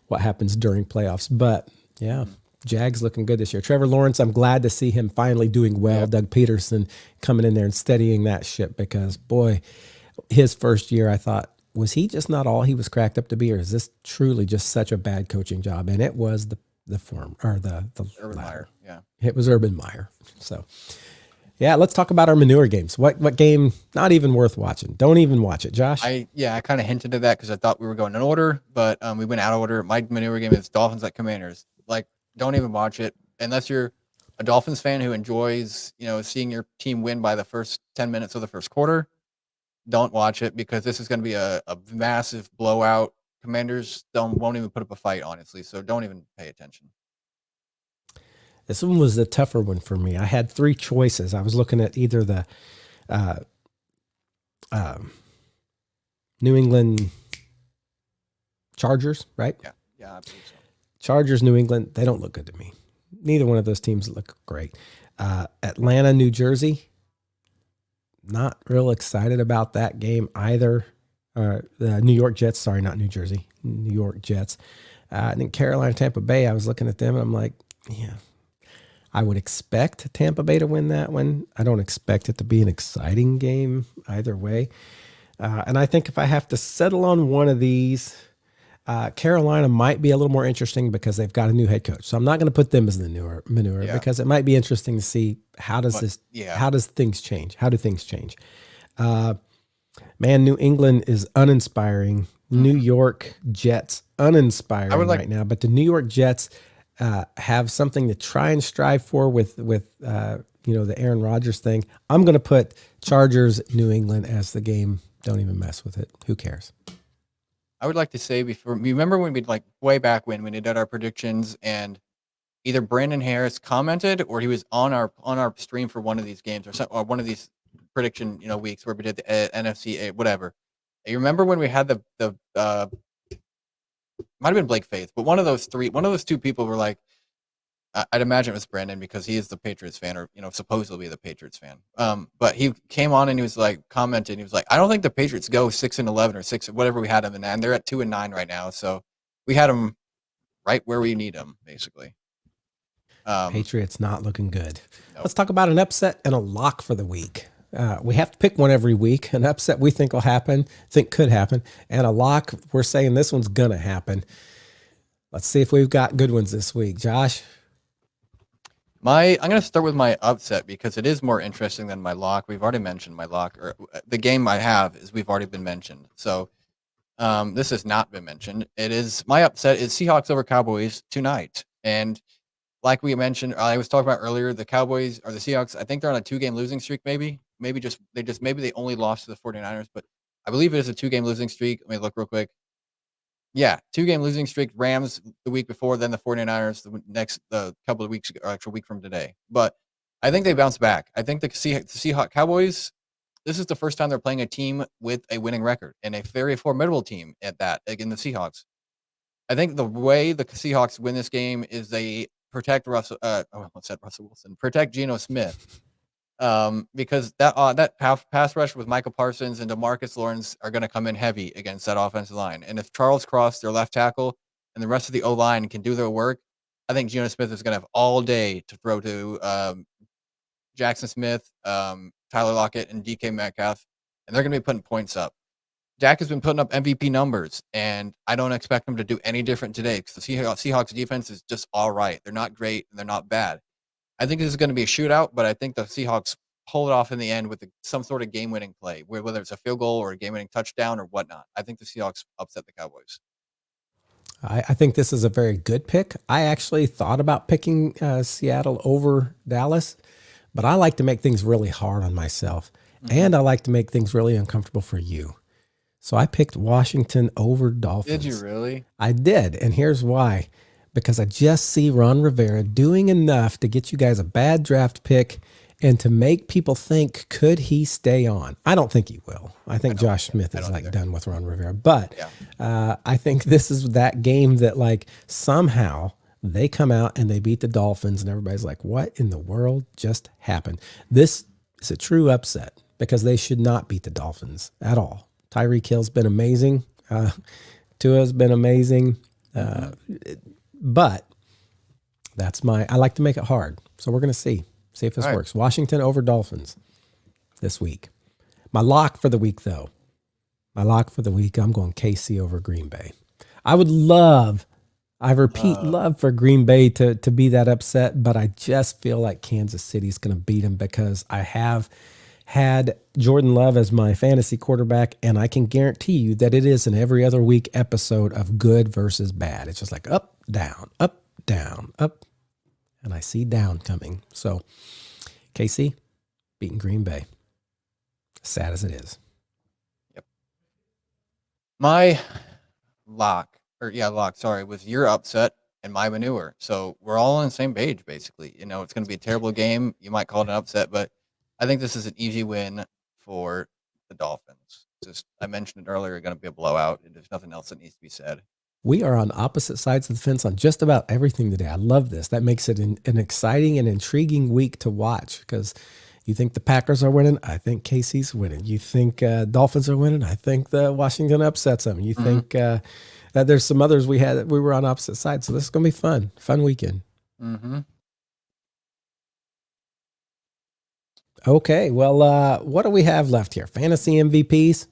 Speaker 1: what happens during playoffs. But yeah, Jags looking good this year. Trevor Lawrence, I'm glad to see him finally doing well. Yep. Doug Peterson coming in there and steadying that ship because, boy, his first year, I thought, was he just not all he was cracked up to be, or is this truly just such a bad coaching job? And it was the
Speaker 2: Urban Meyer. Yeah,
Speaker 1: it was Urban Meyer. So, yeah, let's talk about our manure games. What game not even worth watching? Don't even watch it, Josh.
Speaker 2: I kind of hinted at that because I thought we were going in order, but we went out of order. My manure game is Dolphins at Commanders. Like, don't even watch it unless you're a Dolphins fan who enjoys seeing your team win by the first 10 minutes of the first quarter. Don't watch it because this is going to be a massive blowout. Commanders won't even put up a fight, honestly. So don't even pay attention.
Speaker 1: This one was the tougher one for me. I had three choices. I was looking at either the New England Chargers, right?
Speaker 2: Yeah, I believe so.
Speaker 1: Chargers, New England, they don't look good to me. Neither one of those teams look great. Atlanta, New Jersey, not real excited about that game either. The New York Jets, sorry, not New Jersey, New York Jets. And then Carolina, Tampa Bay, I was looking at them and I'm like, yeah, I would expect Tampa Bay to win that one. I don't expect it to be an exciting game either way. And I think if I have to settle on one of these, Carolina might be a little more interesting because they've got a new head coach. So I'm not going to put them as the manure because it might be interesting to see how do things change? How do things change? Man, New England is uninspiring. New York Jets, uninspiring right now. But the New York Jets have something to try and strive for with the Aaron Rodgers thing. I'm going to put Chargers, New England as the game. Don't even mess with it. Who cares?
Speaker 2: I would like to say remember when we'd way back when we did our predictions and either Brandon Harris commented or he was on our stream for one of these games or one of these prediction weeks where we did the NFC whatever. You remember when we had the might have been Blake Faith, but one of those two people were like, I'd imagine it was Brandon because he is the Patriots fan or supposedly the Patriots fan. But he came on and he was like commenting. He was like, I don't think the Patriots go 6-11 or 6 whatever we had them in, and they're at 2-9 right now. So we had them right where we need them basically.
Speaker 1: Patriots not looking good. Nope. Let's talk about an upset and a lock for the week. We have to pick one every week. An upset we think could happen, and a lock we're saying this one's gonna happen. Let's see if we've got good ones this week, Josh.
Speaker 2: I'm going to start with my upset because it is more interesting than my lock. We've already mentioned my lock, or the game I have we've already been mentioned. So this has not been mentioned. My upset is Seahawks over Cowboys tonight. And like we mentioned, I was talking about earlier, the Cowboys or the Seahawks, I think they're on a 2-game losing streak, maybe they only lost to the 49ers, but I believe it is a 2-game losing streak. Let me look real quick. Yeah, 2-game losing streak. Rams the week before, then the 49ers the next couple of weeks, or actually a week from today. But I think they bounce back. I think the Seahawks Cowboys, this is the first time they're playing a team with a winning record and a very formidable team at that, in the Seahawks. I think the way the Seahawks win this game is they protect Russell. What's that? Russell Wilson. Protect Geno Smith. Because that pass rush with Michael Parsons and DeMarcus Lawrence are going to come in heavy against that offensive line. And if Charles Cross, their left tackle, and the rest of the O-line can do their work, I think Geno Smith is going to have all day to throw to Jackson Smith, Tyler Lockett, and DK Metcalf, and they're going to be putting points up. Dak has been putting up MVP numbers, and I don't expect him to do any different today because the Seahawks defense is just all right. They're not great, and they're not bad. I think this is going to be a shootout, but I think the Seahawks pull it off in the end with some sort of game-winning play, whether it's a field goal or a game-winning touchdown or whatnot. I think the Seahawks upset the Cowboys.
Speaker 1: I think this is a very good pick. I actually thought about picking Seattle over Dallas, but I like to make things really hard on myself, and I like to make things really uncomfortable for you. So I picked Washington over Dolphins.
Speaker 2: Did you really?
Speaker 1: I did, and here's why. Because I just see Ron Rivera doing enough to get you guys a bad draft pick and to make people think, could he stay on? I don't think he will. I think Josh Smith is done with Ron Rivera. But I think this is that game that somehow they come out and they beat the Dolphins and everybody's like, what in the world just happened? This is a true upset because they should not beat the Dolphins at all. Tyreek Hill's been amazing. Tua's been amazing. But I like to make it hard. So we're going to see if this works. Washington over Dolphins this week. My lock for the week, though. I'm going KC over Green Bay. I would love for Green Bay to be that upset, but I just feel like Kansas City's going to beat them because I have had Jordan Love as my fantasy quarterback, and I can guarantee you that it is an every other week episode of good versus bad. It's just like up, down, up, down, up, and I see down coming. So, KC beating Green Bay, sad as it is.
Speaker 2: Yep. My lock, was your upset and my manure. So we're all on the same page, basically. It's going to be a terrible game. You might call it an upset, but I think this is an easy win for the Dolphins. I mentioned it earlier, going to be a blowout. There's nothing else that needs to be said.
Speaker 1: We are on opposite sides of the fence on just about everything today. I love this. That makes it an exciting and intriguing week to watch because you think the Packers are winning. I think KC's winning. You think Dolphins are winning. I think the Washington upsets them. You think that there's some others we were on opposite sides. So this is going to be fun weekend.
Speaker 2: Mm-hmm.
Speaker 1: Okay, well, what do we have left here? Fantasy MVPs?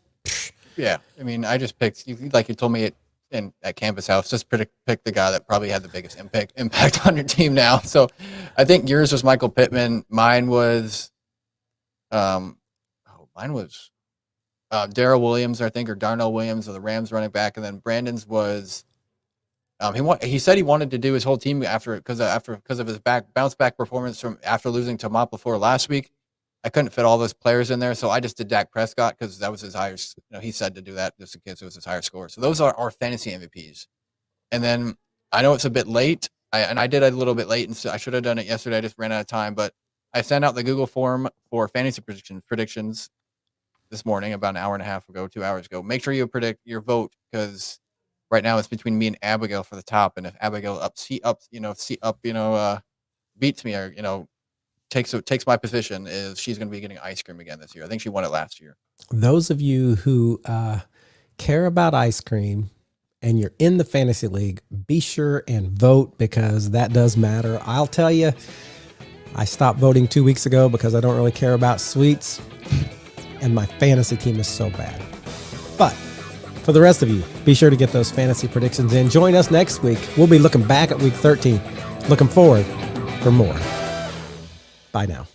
Speaker 2: Yeah, I mean, I just picked, like you told me at Campus House, just pick the guy that probably had the biggest impact on your team now. So I think yours was Michael Pittman. Mine was, Darrell Williams, I think, or Darnell Williams, or the Rams running back. And then Brandon's was, he said he wanted to do his whole team because of his bounce back performance from after losing to Mont LaFleur last week. I couldn't fit all those players in there, so I just did Dak Prescott because that was his highest. He said to do that just in case it was his higher score. So those are our fantasy MVPs. And then I know it's a bit late, I did it a little bit late, and so I should have done it yesterday. I just ran out of time, but I sent out the Google form for fantasy predictions this morning about an hour and a half ago, 2 hours ago. Make sure you predict your vote because right now it's between me and Abigail for the top, and if Abigail beats me or takes my position, is she's going to be getting ice cream again this year. I think she won it last year.
Speaker 1: Those of you who care about ice cream and you're in the fantasy league, be sure and vote because that does matter. I'll tell you, I stopped voting 2 weeks ago because I don't really care about sweets and my fantasy team is so bad. But for the rest of you, be sure to get those fantasy predictions in. Join us next week. We'll be looking back at week 13. Looking forward for more. Bye now.